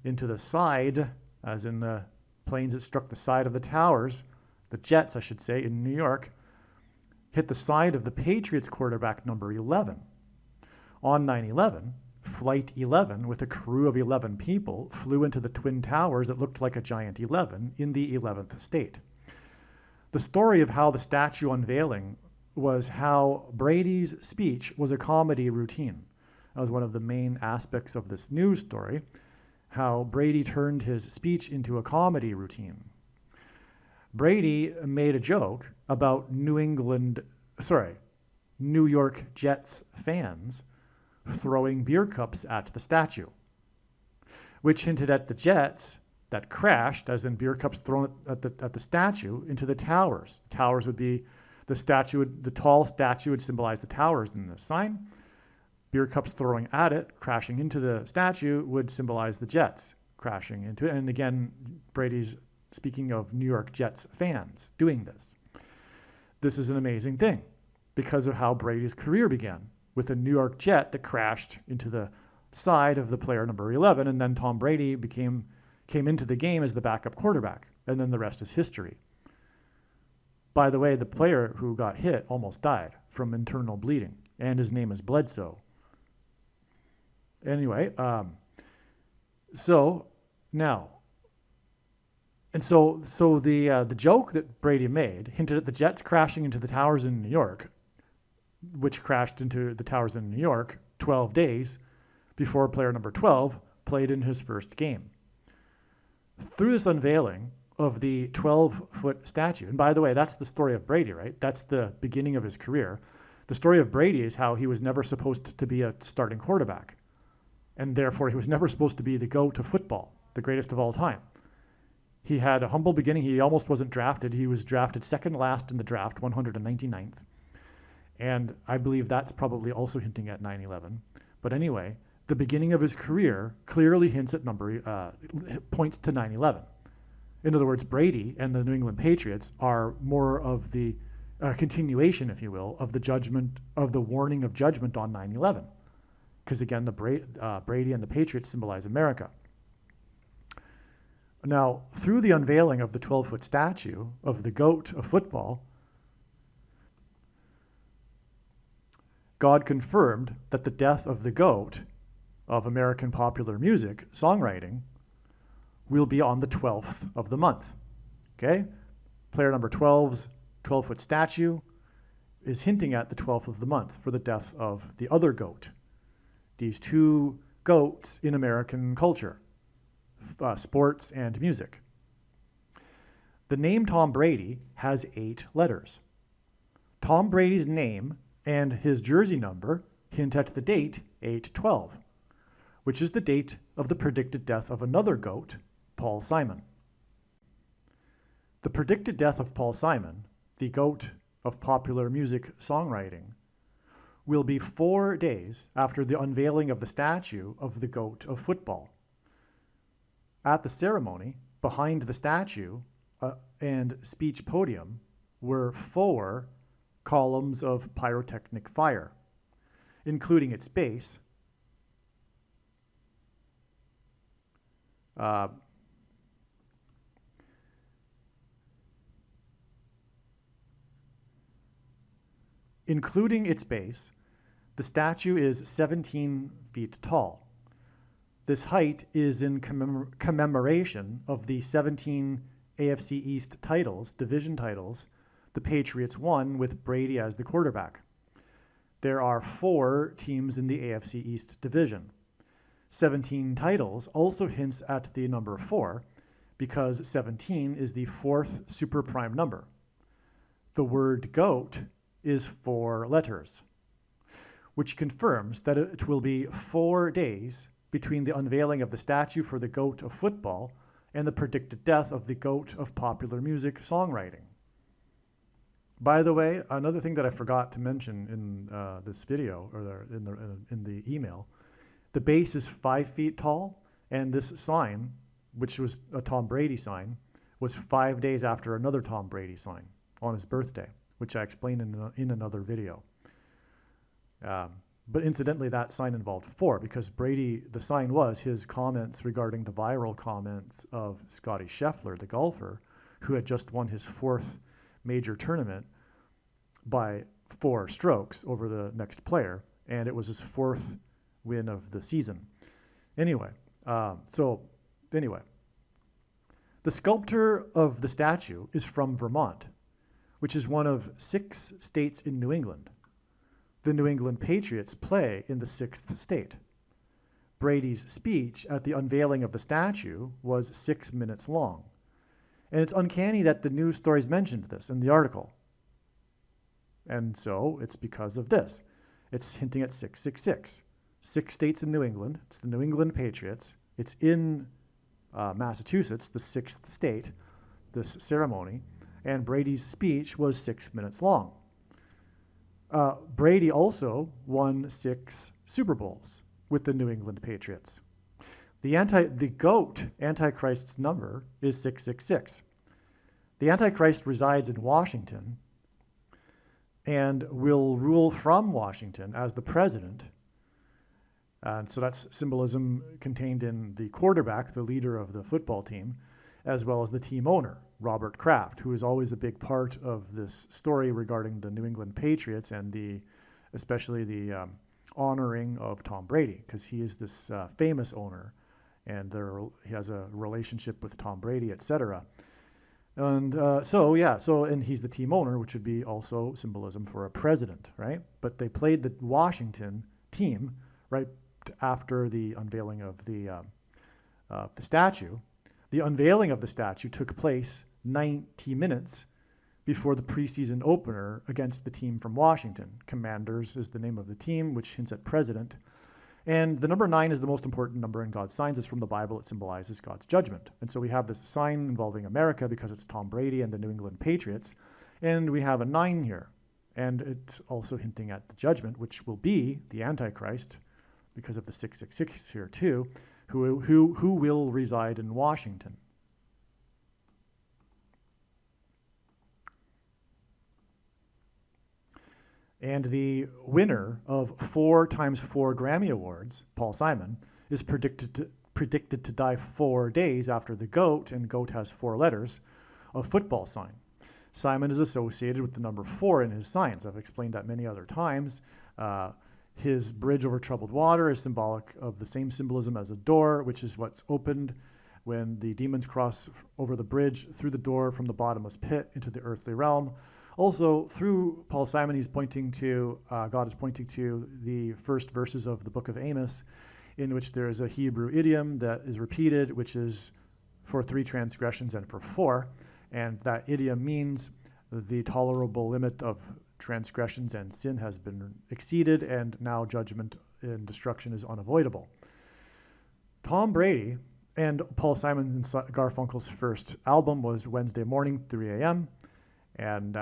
into the side, as in the planes that struck the side of the towers, the Jets, I should say, in New York, hit the side of the Patriots quarterback number 11. On 9/11, Flight 11, with a crew of 11 people, flew into the Twin Towers that looked like a giant 11 in the 11th state. The story of how the statue unveiling was how Brady's speech was a comedy routine. That was one of the main aspects of this news story, how Brady turned his speech into a comedy routine. Brady made a joke about New York Jets fans throwing beer cups at the statue, which hinted at the Jets that crashed, as in beer cups thrown at the statue, into the towers. The towers would be the tall statue would symbolize the towers in the sign. Beer cups throwing at it, crashing into the statue, would symbolize the Jets crashing into it. And again, Brady's speaking of New York Jets fans doing this. This is an amazing thing because of how Brady's career began, with a New York Jet that crashed into the side of the player number 11, and then Tom Brady came into the game as the backup quarterback, and then the rest is history. By the way, the player who got hit almost died from internal bleeding, and his name is Bledsoe. Anyway, so the joke that Brady made hinted at the Jets crashing into the towers in New York, which crashed into the towers in New York 12 days before player number 12 played in his first game. Through this unveiling of the 12-foot statue, and by the way, that's the story of Brady, right? That's the beginning of his career. The story of Brady is how he was never supposed to be a starting quarterback, and therefore he was never supposed to be the GOAT of football, the greatest of all time. He had a humble beginning. He almost wasn't drafted. He was drafted second last in the draft, 199th. And I believe that's probably also hinting at 9/11. But anyway, the beginning of his career clearly hints at points to 9/11. In other words, Brady and the New England Patriots are more of the continuation, if you will, of the judgment, of the warning of judgment on 9/11. Because again, Brady and the Patriots symbolize America. Now, through the unveiling of the 12-foot statue of the GOAT of football, God confirmed that the death of the GOAT of American popular music songwriting will be on the 12th of the month. Okay? Player number 12's 12-foot statue is hinting at the 12th of the month for the death of the other GOAT. These two GOATs in American culture, sports and music. The name Tom Brady has 8 letters. Tom Brady's name and his jersey number hint at the date 8/12, which is the date of the predicted death of another GOAT, Paul Simon. The predicted death of Paul Simon, the GOAT of popular music songwriting, will be 4 days after the unveiling of the statue of the GOAT of football. At the ceremony, behind the statue and speech podium, were 4 columns of pyrotechnic fire, including its base, Uh, including its base, the statue is 17 feet tall. This height is in commemoration of the 17 AFC East titles, division titles, the Patriots won with Brady as the quarterback. There are 4 teams in the AFC East division. 17 titles also hints at the number 4 because 17 is the 4th super prime number. The word GOAT is 4 letters, which confirms that it will be 4 days between the unveiling of the statue for the GOAT of football and the predicted death of the GOAT of popular music songwriting. By the way, another thing that I forgot to mention in this video, or in the email, the base is 5 feet tall, and this sign, which was a Tom Brady sign, was 5 days after another Tom Brady sign on his birthday, which I explained in another video. But incidentally, that sign involved 4 because Brady, the sign was his comments regarding the viral comments of Scotty Scheffler, the golfer, who had just won his 4th major tournament by 4 strokes over the next player, and it was his 4th win of the season. Anyway, the sculptor of the statue is from Vermont, which is one of 6 states in New England. The New England Patriots play in the 6th state. Brady's speech at the unveiling of the statue was 6 minutes long. And it's uncanny that the news stories mentioned this in the article. And so it's because of this. It's hinting at 666. 6 states in New England. It's the New England Patriots. It's in Massachusetts, the 6th state, this ceremony. And Brady's speech was 6 minutes long. Brady also won 6 Super Bowls with the New England Patriots. The GOAT, Antichrist's number, is 666. The Antichrist resides in Washington and will rule from Washington as the president. And so that's symbolism contained in the quarterback, the leader of the football team, as well as the team owner, Robert Kraft, who is always a big part of this story regarding the New England Patriots and especially the honoring of Tom Brady, because he is this famous owner, and he has a relationship with Tom Brady, etc. And and he's the team owner, which would be also symbolism for a president, right? But they played the Washington team right after the unveiling of the statue. The unveiling of the statue took place 90 minutes before the preseason opener against the team from Washington. Commanders is the name of the team, which hints at president. And the number 9 is the most important number in God's signs. It's from the Bible. It symbolizes God's judgment. And so we have this sign involving America because it's Tom Brady and the New England Patriots. And we have a 9 here. And it's also hinting at the judgment, which will be the Antichrist, because of the 666 here too, who will reside in Washington. And the winner of 4 times 4 Grammy Awards, Paul Simon, is predicted to die 4 days after the GOAT, and GOAT has 4 letters, a football sign. Simon is associated with the number 4 in his signs. I've explained that many other times. His bridge over troubled water is symbolic of the same symbolism as a door, which is what's opened when the demons cross over the bridge through the door from the bottomless pit into the earthly realm. Also, through Paul Simon, God is pointing to the first verses of the book of Amos, in which there is a Hebrew idiom that is repeated, which is for 3 transgressions and for 4. And that idiom means the tolerable limit of transgressions and sin has been exceeded, and now judgment and destruction is unavoidable. Tom Brady and Paul Simon and Garfunkel's first album was Wednesday morning, 3 a.m., and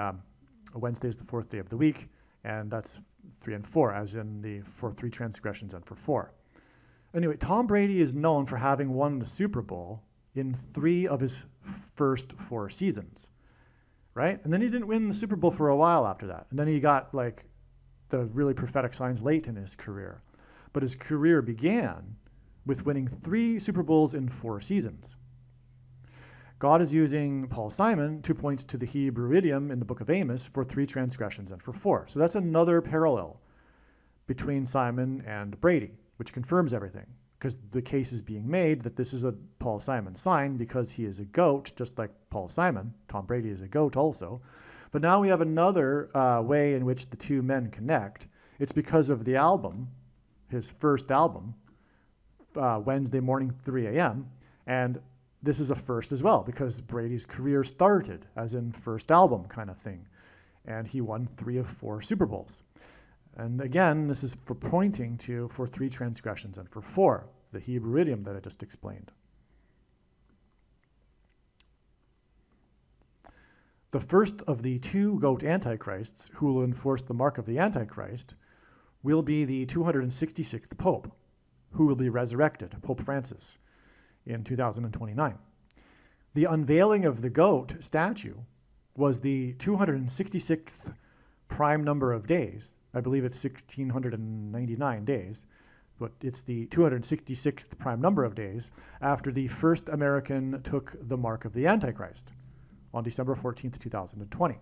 Wednesday is the 4th day of the week, and that's 3 and 4, as in for 3 transgressions and for 4. Anyway, Tom Brady is known for having won the Super Bowl in 3 of his first 4 seasons, right? And then he didn't win the Super Bowl for a while after that. And then he got the really prophetic signs late in his career. But his career began with winning 3 Super Bowls in 4 seasons. God is using Paul Simon to point to the Hebrew idiom in the book of Amos for 3 transgressions and for 4. So that's another parallel between Simon and Brady, which confirms everything, because the case is being made that this is a Paul Simon sign because he is a goat, just like Paul Simon. Tom Brady is a goat also. But now we have another way in which the two men connect. It's because of the album, his first album, Wednesday morning, 3 a.m., and this is a first as well, because Brady's career started as in first album kind of thing. And he won 3 of 4 Super Bowls. And again, this is for pointing to for 3 transgressions and for 4, the Hebrew idiom that I just explained. The first of the 2 goat antichrists who will enforce the mark of the Antichrist will be the 266th Pope, who will be resurrected, Pope Francis, in 2029. The unveiling of the goat statue was the 266th prime number of days. I believe it's 1,699 days, but it's the 266th prime number of days after the first American took the mark of the Antichrist on December 14th, 2020.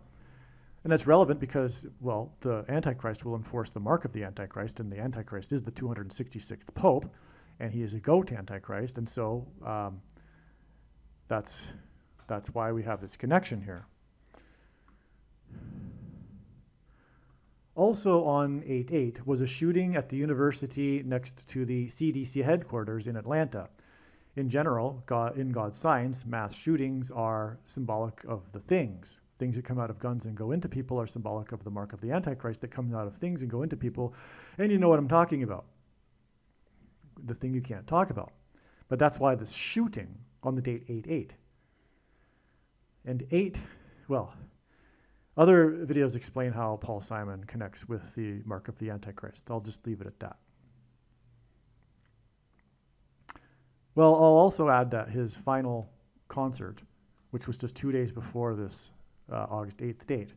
And that's relevant because, well, the Antichrist will enforce the mark of the Antichrist, and the Antichrist is the 266th Pope, and he is a goat Antichrist, and so that's why we have this connection here. Also on 8/8 was a shooting at the university next to the CDC headquarters in Atlanta. In general, in God's signs, mass shootings are symbolic of the things. Things that come out of guns and go into people are symbolic of the mark of the Antichrist that comes out of things and go into people. And you know what I'm talking about. The thing you can't talk about. But that's why this shooting on the date 8/8. And 8, well, other videos explain how Paul Simon connects with the mark of the Antichrist. I'll just leave it at that. Well, I'll also add that his final concert, which was just 2 days before this August 8th date,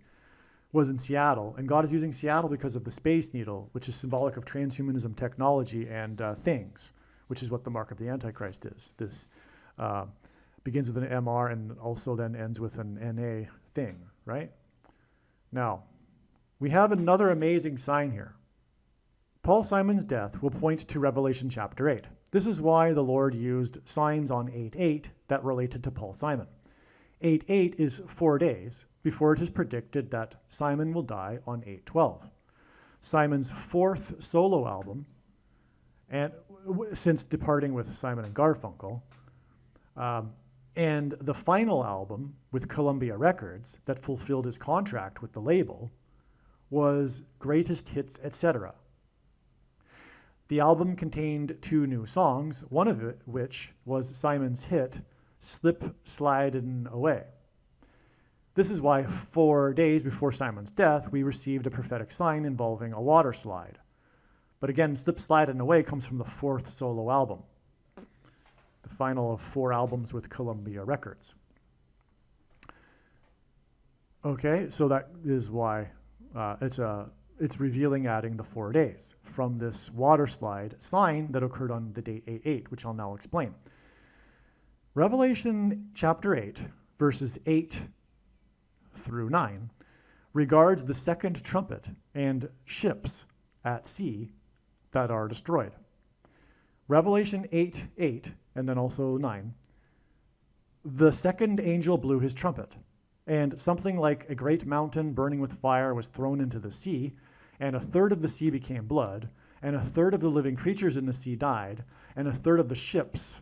was in Seattle. And God is using Seattle because of the Space Needle, which is symbolic of transhumanism technology and things, which is what the mark of the Antichrist is. This begins with an MR and also then ends with an NA thing, right? Now, we have another amazing sign here. Paul Simon's death will point to Revelation chapter 8. This is why the Lord used signs on 8/8 that related to Paul Simon. 8/8 is 4 days before it is predicted that Simon will die on 8/12. Simon's 4th solo album, and since departing with Simon and Garfunkel, and the final album with Columbia Records that fulfilled his contract with the label was Greatest Hits, etc. The album contained 2 new songs, one of which was Simon's hit, Slip Slidin' Away. This is why 4 days before Simon's death, we received a prophetic sign involving a water slide. But again, Slip Slidin' Away comes from the 4th solo album, the final of 4 albums with Columbia Records. Okay, so that is why it's revealing adding the 4 days from this water slide sign that occurred on the date 8/8, which I'll now explain. Revelation chapter 8, verses 8 through 9, regards the second trumpet and ships at sea that are destroyed. Revelation 8:8, and then also 9, the second angel blew his trumpet, and something like a great mountain burning with fire was thrown into the sea, and 1/3 of the sea became blood, and 1/3 of the living creatures in the sea died, and 1/3 of the ships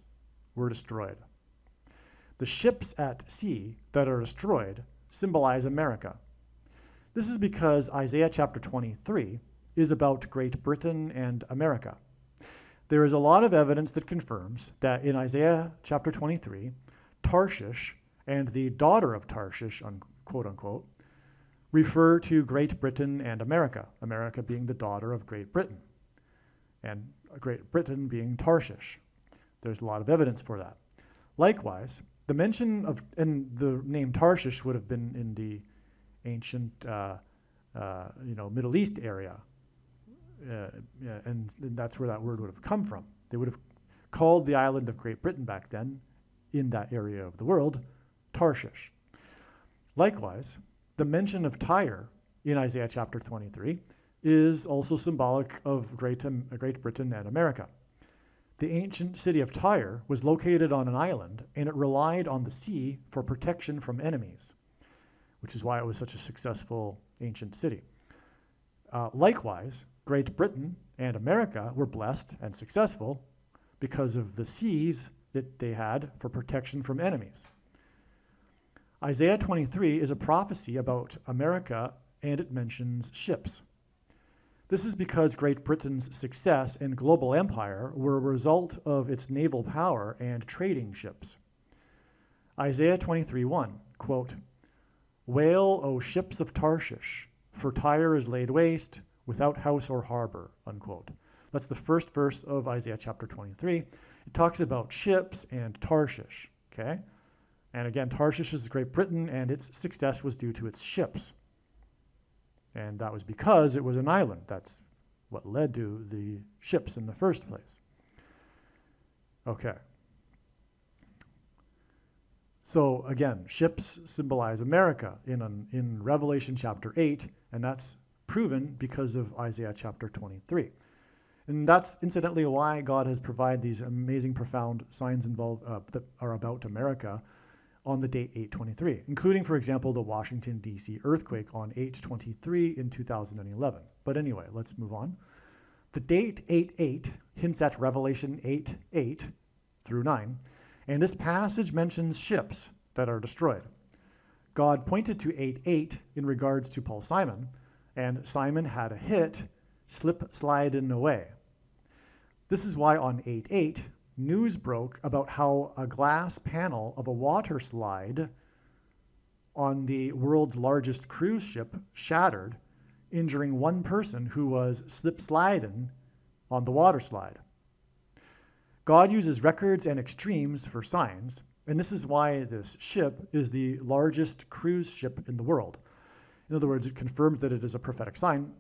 were destroyed. The ships at sea that are destroyed symbolize America. This is because Isaiah chapter 23 is about Great Britain and America. There is a lot of evidence that confirms that in Isaiah chapter 23, Tarshish and the daughter of Tarshish, quote unquote, refer to Great Britain and America, America being the daughter of Great Britain, and Great Britain being Tarshish. There's a lot of evidence for that. Likewise, the mention of, and the name Tarshish would have been in the ancient Middle East area, and that's where that word would have come from. They would have called the island of Great Britain back then, in that area of the world, Tarshish. Likewise, the mention of Tyre in Isaiah chapter 23 is also symbolic of Great Britain and America. The ancient city of Tyre was located on an island, and it relied on the sea for protection from enemies, which is why it was such a successful ancient city. Likewise, Great Britain and America were blessed and successful because of the seas that they had for protection from enemies. Isaiah 23 is a prophecy about America, and it mentions ships. This is because Great Britain's success and global empire were a result of its naval power and trading ships. Isaiah 23:1, quote, "Wail, O ships of Tarshish, for Tyre is laid waste, without house or harbor," unquote. That's the first verse of Isaiah chapter 23. It talks about ships and Tarshish, okay? And again, Tarshish is Great Britain, and its success was due to its ships. And that was because it was an island. That's what led to the ships in the first place. Okay. So again, ships symbolize America in Revelation chapter 8, and that's proven because of Isaiah chapter 23. And that's incidentally why God has provided these amazing, profound signs that are about America on the date 8/23, including, for example, the Washington, D.C. earthquake on 8/23 in 2011. But anyway, let's move on. The date 8/8 hints at Revelation 8:8 through 9, and this passage mentions ships that are destroyed. God pointed to 8:8 in regards to Paul Simon, and Simon had a hit, sliding away. This is why on 8/8, news broke about how a glass panel of a water slide on the world's largest cruise ship shattered, injuring one person who was sliding on the water slide. God uses records and extremes for signs, and this is why this ship is the largest cruise ship in the world. In other words, it confirms that it is a prophetic sign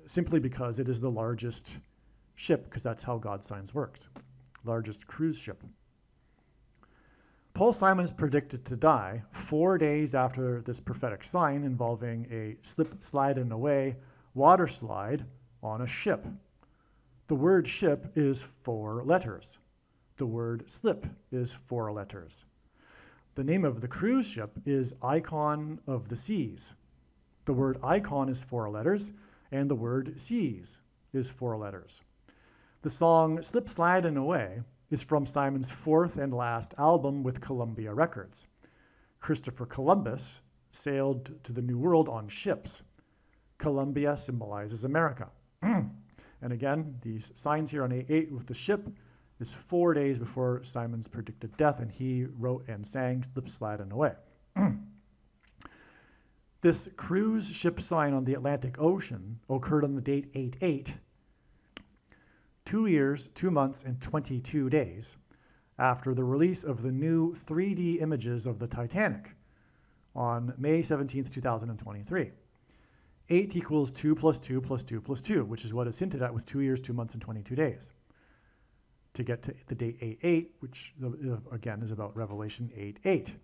simply because it is the largest ship, because that's how God's signs works. Largest cruise ship. Paul Simon is predicted to die 4 days after this prophetic sign involving a sliding away water slide on a ship. The word ship is 4 letters. The word slip is 4 letters. The name of the cruise ship is Icon of the Seas. The word icon is 4 letters, and the word seas is 4 letters. The song Slip Sliding Away is from Simon's 4th and last album with Columbia Records. Christopher Columbus sailed to the New World on ships. Columbia symbolizes America. And again, these signs here on 8/8 with the ship is 4 days before Simon's predicted death, and he wrote and sang Slip Sliding Away. This cruise ship sign on the Atlantic Ocean occurred on the date 8/8, 2 years, 2 months, and 22 days after the release of the new 3D images of the Titanic on May 17th, 2023. 8 equals 2 plus 2 plus 2 plus 2, which is what is hinted at with 2 years, 2 months, and 22 days. To get to the date 8/8, which again is about Revelation 8/8.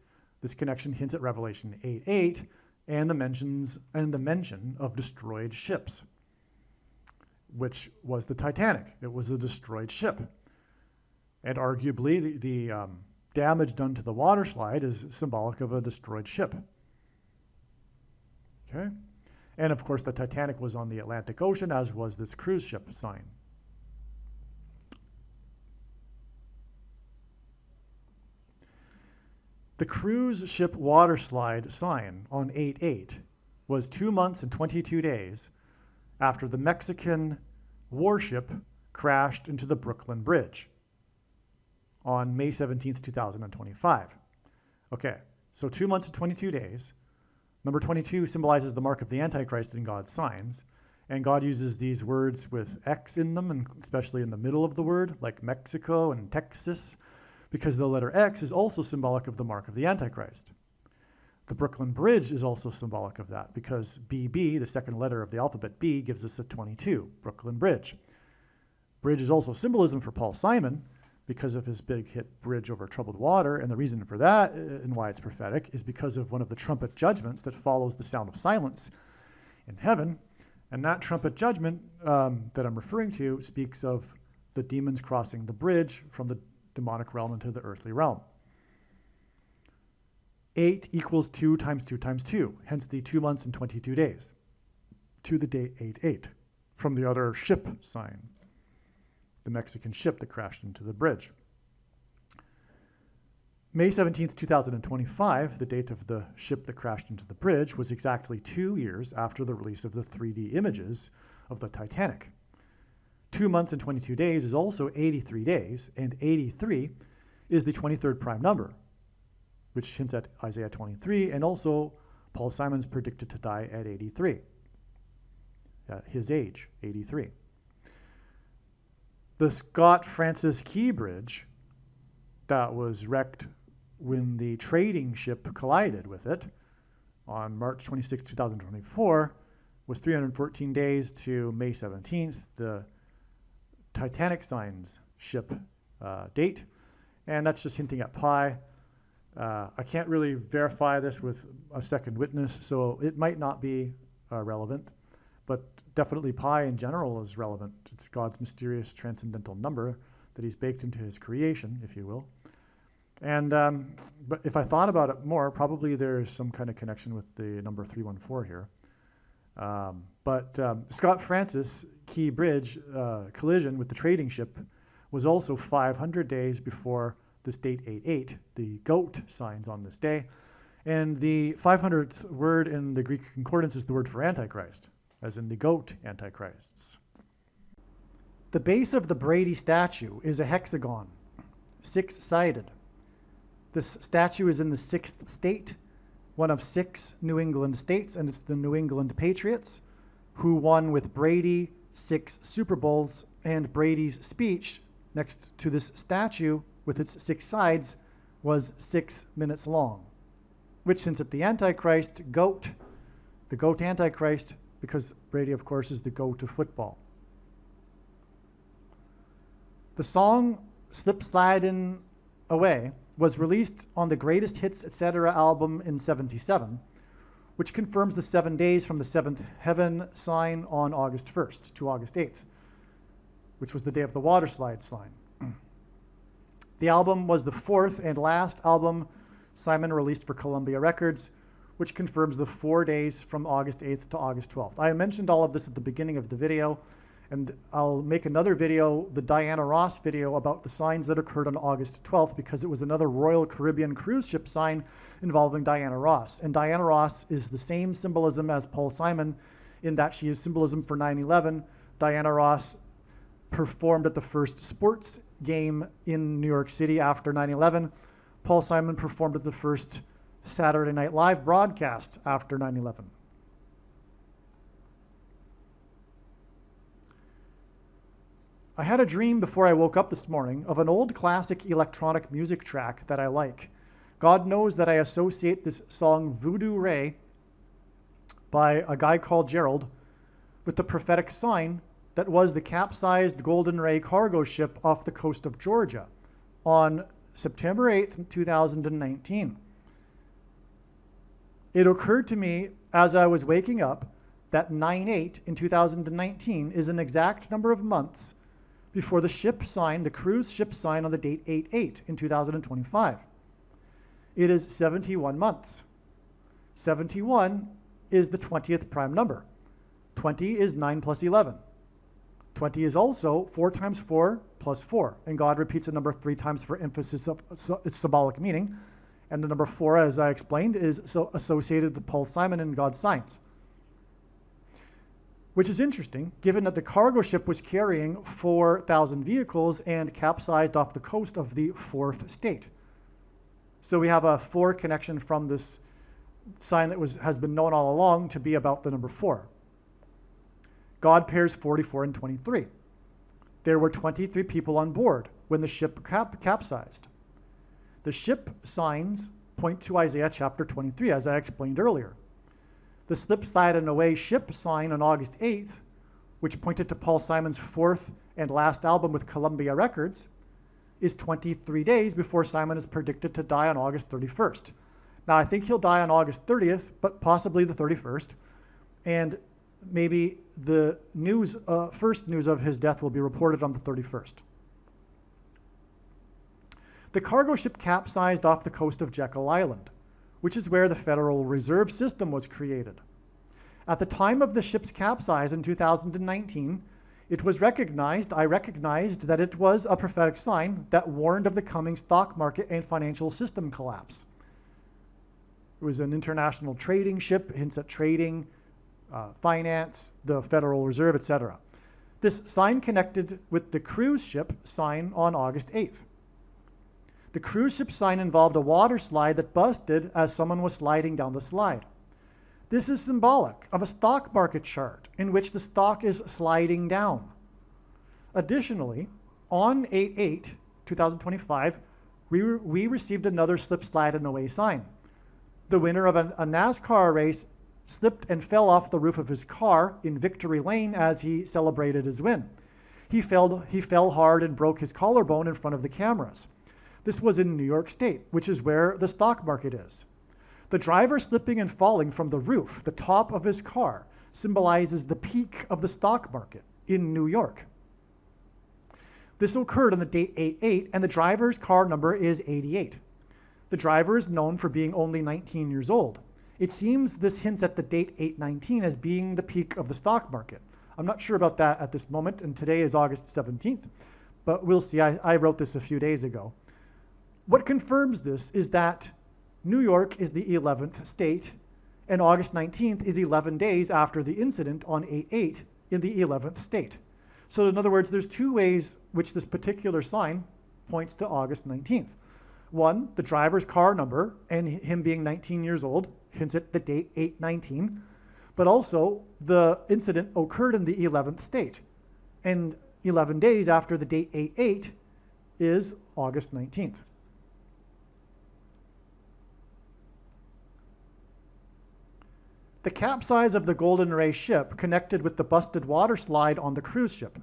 This connection hints at Revelation 8/8 and the mention of destroyed ships, which was the Titanic. It was a destroyed ship. And arguably, the damage done to the water slide is symbolic of a destroyed ship. Okay? And of course, the Titanic was on the Atlantic Ocean, as was this cruise ship sign. The cruise ship water slide sign on 8/8 was 2 months and 22 days after the Mexican warship crashed into the Brooklyn Bridge on May 17th, 2025. Okay, so 2 months and 22 days. Number 22 symbolizes the mark of the Antichrist in God's signs, and God uses these words with X in them, and especially in the middle of the word, like Mexico and Texas, because the letter X is also symbolic of the mark of the Antichrist. The Brooklyn Bridge is also symbolic of that, because BB, the second letter of the alphabet B, gives us a 22, Brooklyn Bridge. Bridge is also symbolism for Paul Simon, because of his big hit Bridge Over Troubled Water. And the reason for that and why it's prophetic is because of one of the trumpet judgments that follows the sound of silence in heaven. And that trumpet judgment that I'm referring to speaks of the demons crossing the bridge from the demonic realm into the earthly realm. 8 equals 2 times 2 times 2, hence the 2 months and 22 days, to the day 8/8, from the other ship sign, the Mexican ship that crashed into the bridge. May 17th, 2025, the date of the ship that crashed into the bridge, was exactly 2 years after the release of the 3D images of the Titanic. 2 months and 22 days is also 83 days, and 83 is the 23rd prime number, which hints at Isaiah 23, and also Paul Simon's predicted to die at 83, at his age, 83. The Scott Francis Key Bridge that was wrecked when the trading ship collided with it on March 26, 2024, was 314 days to May 17th, the Titanic Signs ship date, and that's just hinting at pi. I can't really verify this with a second witness, so it might not be relevant, but definitely pi in general is relevant. It's God's mysterious transcendental number that he's baked into his creation, if you will. And but if I thought about it more, probably there's some kind of connection with the number 314 here. But Scott Francis Key Bridge collision with the trading ship was also 500 days before this date 88, the goat signs on this day. And the 500th word in the Greek concordance is the word for Antichrist, as in the goat antichrists. The base of the Brady statue is a hexagon, 6-sided. This statue is in the 6th state, one of 6 New England states, and it's the New England Patriots, who won with Brady 6 Super Bowls, and Brady's speech next to this statue with its 6 sides was 6 minutes long, which hints at the Antichrist, goat, the goat Antichrist, because Brady, of course, is the goat of football. The song Slip Slidin' Away was released on the Greatest Hits Etc. album in '77, which confirms the 7 days from the 7th heaven sign on August 1st to August 8th, which was the day of the water slide sign. The album was the 4th and last album Simon released for Columbia Records, which confirms the 4 days from August 8th to August 12th. I mentioned all of this at the beginning of the video, and I'll make another video, the Diana Ross video, about the signs that occurred on August 12th, because it was another Royal Caribbean cruise ship sign involving Diana Ross. And Diana Ross is the same symbolism as Paul Simon in that she is symbolism for 9/11. Diana Ross performed at the first sports game in New York City after 9/11. Paul Simon performed at the first Saturday Night Live broadcast after 9/11. I had a dream before I woke up this morning of an old classic electronic music track that I like. God knows that I associate this song Voodoo Ray by a guy called Gerald with the prophetic sign that was the capsized Golden Ray cargo ship off the coast of Georgia on September 8th, 2019. It occurred to me as I was waking up that 9/8 in 2019 is an exact number of months before the ship sign, the cruise ship sign on the date 8/8 in 2025. It is 71 months. 71 is the 20th prime number. 20 is 9 plus 11. 20 is also 4 times 4 plus 4. And God repeats a number 3 times for emphasis of its symbolic meaning. And the number 4, as I explained, is so associated with Paul Simon and God's signs. Which is interesting, given that the cargo ship was carrying 4,000 vehicles and capsized off the coast of the 4th state. So we have a 4 connection from this sign that has been known all along to be about the number 4. God pairs 44 and 23. There were 23 people on board when the ship capsized. The ship signs point to Isaiah chapter 23, as I explained earlier. The Slip Slidin' Away ship sign on August 8th, which pointed to Paul Simon's 4th and last album with Columbia Records, is 23 days before Simon is predicted to die on August 31st. Now, I think he'll die on August 30th, but possibly the 31st. And maybe the first news of his death will be reported on the 31st. The cargo ship capsized off the coast of Jekyll Island, which is where the Federal Reserve System was created. At the time of the ship's capsize in 2019, I recognized that it was a prophetic sign that warned of the coming stock market and financial system collapse. It was an international trading ship, hints at trading, finance, the Federal Reserve, etc. This sign connected with the cruise ship sign on August 8th. The cruise ship sign involved a water slide that busted as someone was sliding down the slide. This is symbolic of a stock market chart in which the stock is sliding down. Additionally, on 8/8/2025, we received another slip, slide, and away sign. The winner of a NASCAR race slipped and fell off the roof of his car in Victory Lane as he celebrated his win. He fell hard and broke his collarbone in front of the cameras. This was in New York State, which is where the stock market is. The driver slipping and falling from the roof, the top of his car, symbolizes the peak of the stock market in New York. This occurred on the date 8/8, and the driver's car number is 88. The driver is known for being only 19 years old. It seems this hints at the date 8/19 as being the peak of the stock market. I'm not sure about that at this moment, and today is August 17th, but we'll see. I wrote this a few days ago. What confirms this is that New York is the 11th state, and August 19th is 11 days after the incident on 8/8 in the 11th state. So in other words, there's two ways which this particular sign points to August 19th. One, the driver's car number and him being 19 years old hints at the date 8/19, but also the incident occurred in the 11th state, and 11 days after the date 8/8 is August 19th. The capsize of the Golden Ray ship connected with the busted water slide on the cruise ship.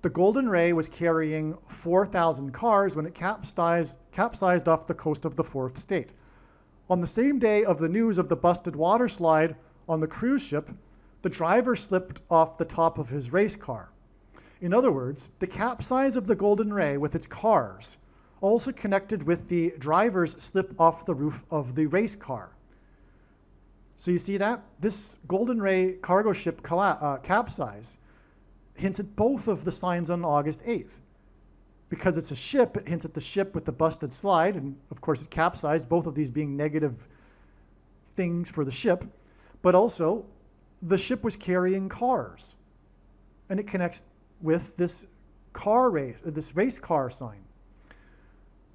The Golden Ray was carrying 4,000 cars when it capsized off the coast of the 4th state. On the same day of the news of the busted water slide on the cruise ship, the driver slipped off the top of his race car. In other words, the capsize of the Golden Ray with its cars also connected with the driver's slip off the roof of the race car. So you see that? This Golden Ray cargo ship capsize hints at both of the signs on August 8th. Because it's a ship, it hints at the ship with the busted slide, and of course it capsized, both of these being negative things for the ship. But also, the ship was carrying cars, and it connects with this race car sign.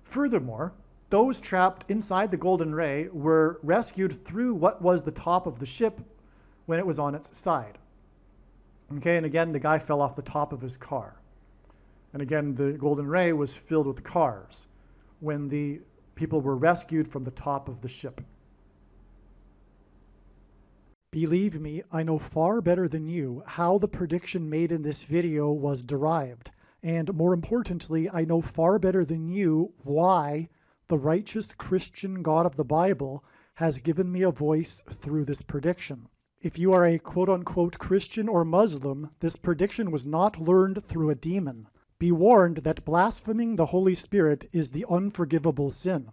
Furthermore, those trapped inside the Golden Ray were rescued through what was the top of the ship when it was on its side. Okay, and again, the guy fell off the top of his car. And again, the Golden Ray was filled with cars when the people were rescued from the top of the ship. Believe me, I know far better than you how the prediction made in this video was derived. And more importantly, I know far better than you why the righteous Christian God of the Bible has given me a voice through this prediction. If you are a quote-unquote Christian or Muslim, this prediction was not learned through a demon. Be warned that blaspheming the Holy Spirit is the unforgivable sin.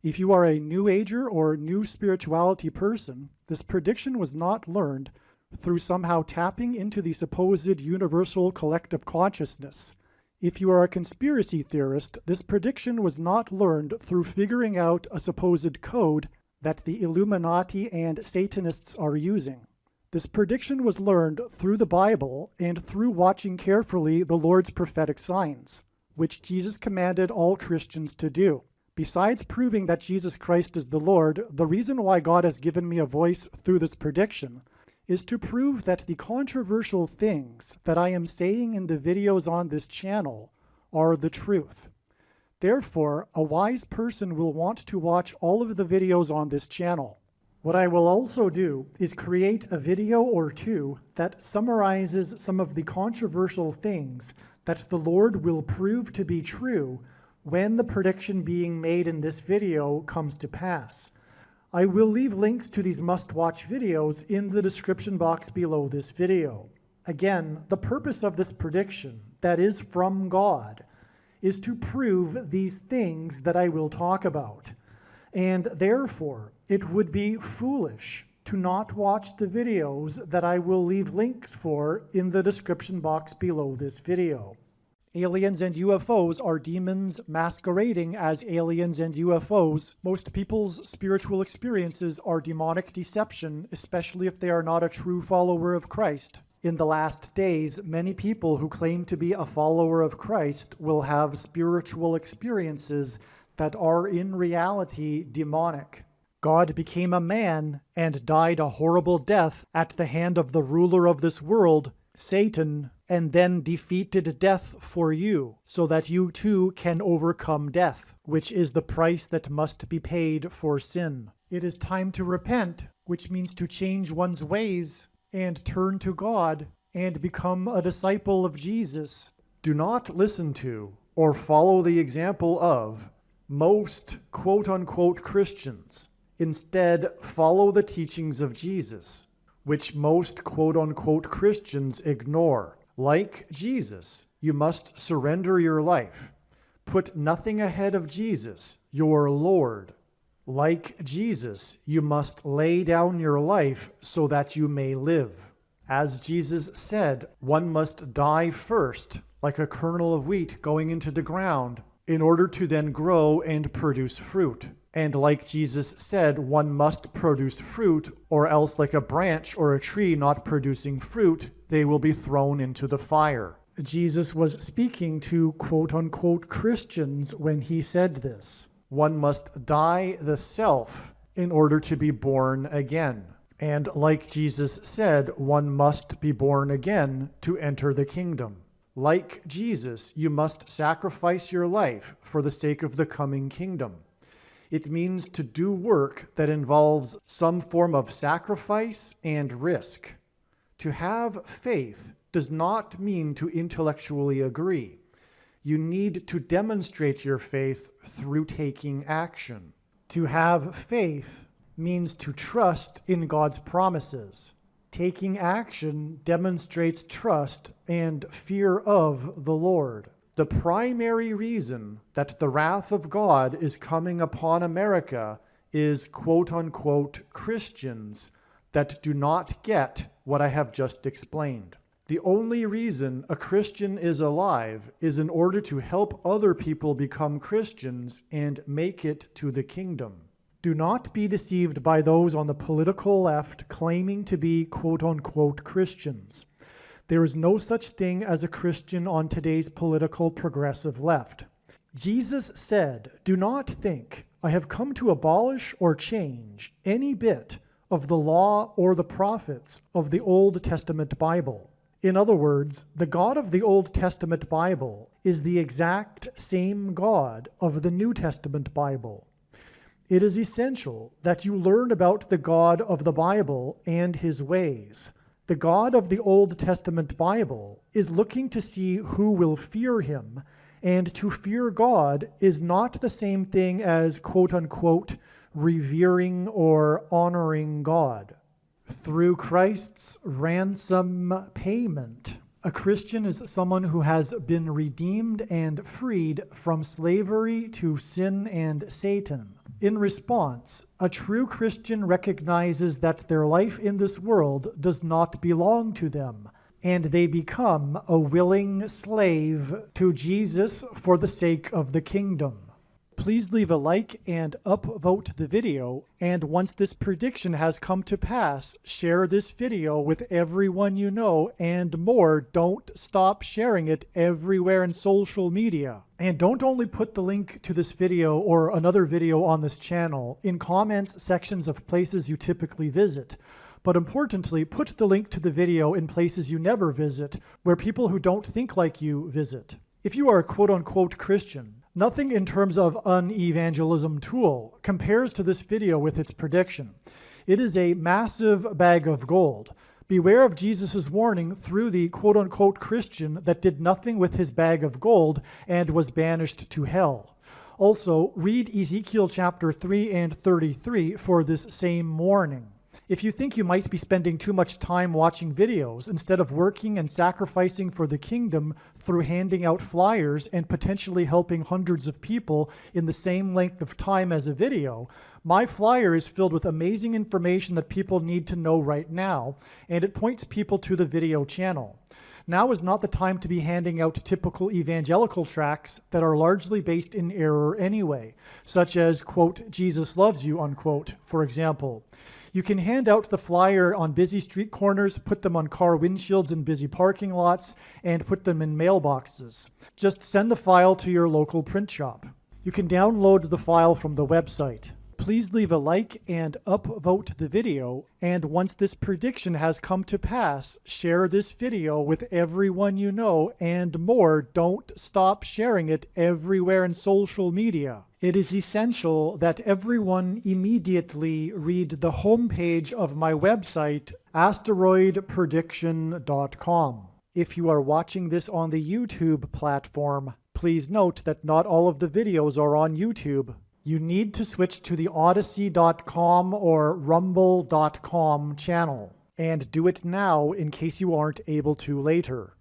If you are a New Ager or New Spirituality person, this prediction was not learned through somehow tapping into the supposed universal collective consciousness. If you are a conspiracy theorist, this prediction was not learned through figuring out a supposed code that the Illuminati and Satanists are using. This prediction was learned through the Bible and through watching carefully the Lord's prophetic signs, which Jesus commanded all Christians to do. Besides proving that Jesus Christ is the Lord, the reason why God has given me a voice through this prediction is to prove that the controversial things that I am saying in the videos on this channel are the truth. Therefore, a wise person will want to watch all of the videos on this channel. What I will also do is create a video or two that summarizes some of the controversial things that the Lord will prove to be true when the prediction being made in this video comes to pass. I will leave links to these must-watch videos in the description box below this video. Again, the purpose of this prediction, that is from God, is to prove these things that I will talk about. And therefore, it would be foolish to not watch the videos that I will leave links for in the description box below this video. Aliens and UFOs are demons masquerading as aliens and UFOs. Most people's spiritual experiences are demonic deception, especially if they are not a true follower of Christ. In the last days, many people who claim to be a follower of Christ will have spiritual experiences that are in reality demonic. God became a man and died a horrible death at the hand of the ruler of this world, Satan, and then defeated death for you, so that you too can overcome death, which is the price that must be paid for sin. It is time to repent, which means to change one's ways and turn to God and become a disciple of Jesus. Do not listen to or follow the example of most quote-unquote Christians. Instead, follow the teachings of Jesus, which most quote-unquote Christians ignore. Like Jesus, you must surrender your life. Put nothing ahead of Jesus, your Lord. Like Jesus, you must lay down your life so that you may live. As Jesus said, one must die first, like a kernel of wheat going into the ground, in order to then grow and produce fruit. And like Jesus said, one must produce fruit, or else like a branch or a tree not producing fruit, they will be thrown into the fire. Jesus was speaking to quote-unquote Christians when he said this. One must die the self in order to be born again. And like Jesus said, one must be born again to enter the kingdom. Like Jesus, you must sacrifice your life for the sake of the coming kingdom. It means to do work that involves some form of sacrifice and risk. To have faith does not mean to intellectually agree. You need to demonstrate your faith through taking action. To have faith means to trust in God's promises. Taking action demonstrates trust and fear of the Lord. The primary reason that the wrath of God is coming upon America is quote-unquote Christians that do not get what I have just explained. The only reason a Christian is alive is in order to help other people become Christians and make it to the kingdom. Do not be deceived by those on the political left claiming to be quote-unquote Christians. There is no such thing as a Christian on today's political progressive left. Jesus said, "Do not think I have come to abolish or change any bit of the law or the prophets of the Old Testament Bible." In other words, the God of the Old Testament Bible is the exact same God of the New Testament Bible. It is essential that you learn about the God of the Bible and his ways. The God of the Old Testament Bible is looking to see who will fear him, and to fear God is not the same thing as quote-unquote revering or honoring God. Through Christ's ransom payment, a Christian is someone who has been redeemed and freed from slavery to sin and Satan. In response, a true Christian recognizes that their life in this world does not belong to them, and they become a willing slave to Jesus for the sake of the kingdom. Please leave a like and upvote the video, and once this prediction has come to pass, share this video with everyone you know, and more, don't stop sharing it everywhere in social media. And don't only put the link to this video or another video on this channel in comments sections of places you typically visit, but importantly, put the link to the video in places you never visit, where people who don't think like you visit. If you are a quote-unquote Christian, nothing in terms of an evangelism tool compares to this video with its prediction. It is a massive bag of gold. Beware of Jesus' warning through the quote-unquote Christian that did nothing with his bag of gold and was banished to hell. Also, read Ezekiel chapter 3 and 33 for this same warning. If you think you might be spending too much time watching videos instead of working and sacrificing for the kingdom through handing out flyers and potentially helping hundreds of people in the same length of time as a video, my flyer is filled with amazing information that people need to know right now, and it points people to the video channel. Now is not the time to be handing out typical evangelical tracts that are largely based in error anyway, such as, quote, Jesus loves you, unquote, for example. You can hand out the flyer on busy street corners, put them on car windshields in busy parking lots, and put them in mailboxes. Just send the file to your local print shop. You can download the file from the website. Please leave a like and upvote the video, and once this prediction has come to pass, share this video with everyone you know, and more, don't stop sharing it everywhere in social media. It is essential that everyone immediately read the homepage of my website, asteroidprediction.com. If you are watching this on the YouTube platform, please note that not all of the videos are on YouTube. You need to switch to the Odyssey.com or Rumble.com channel, and do it now in case you aren't able to later.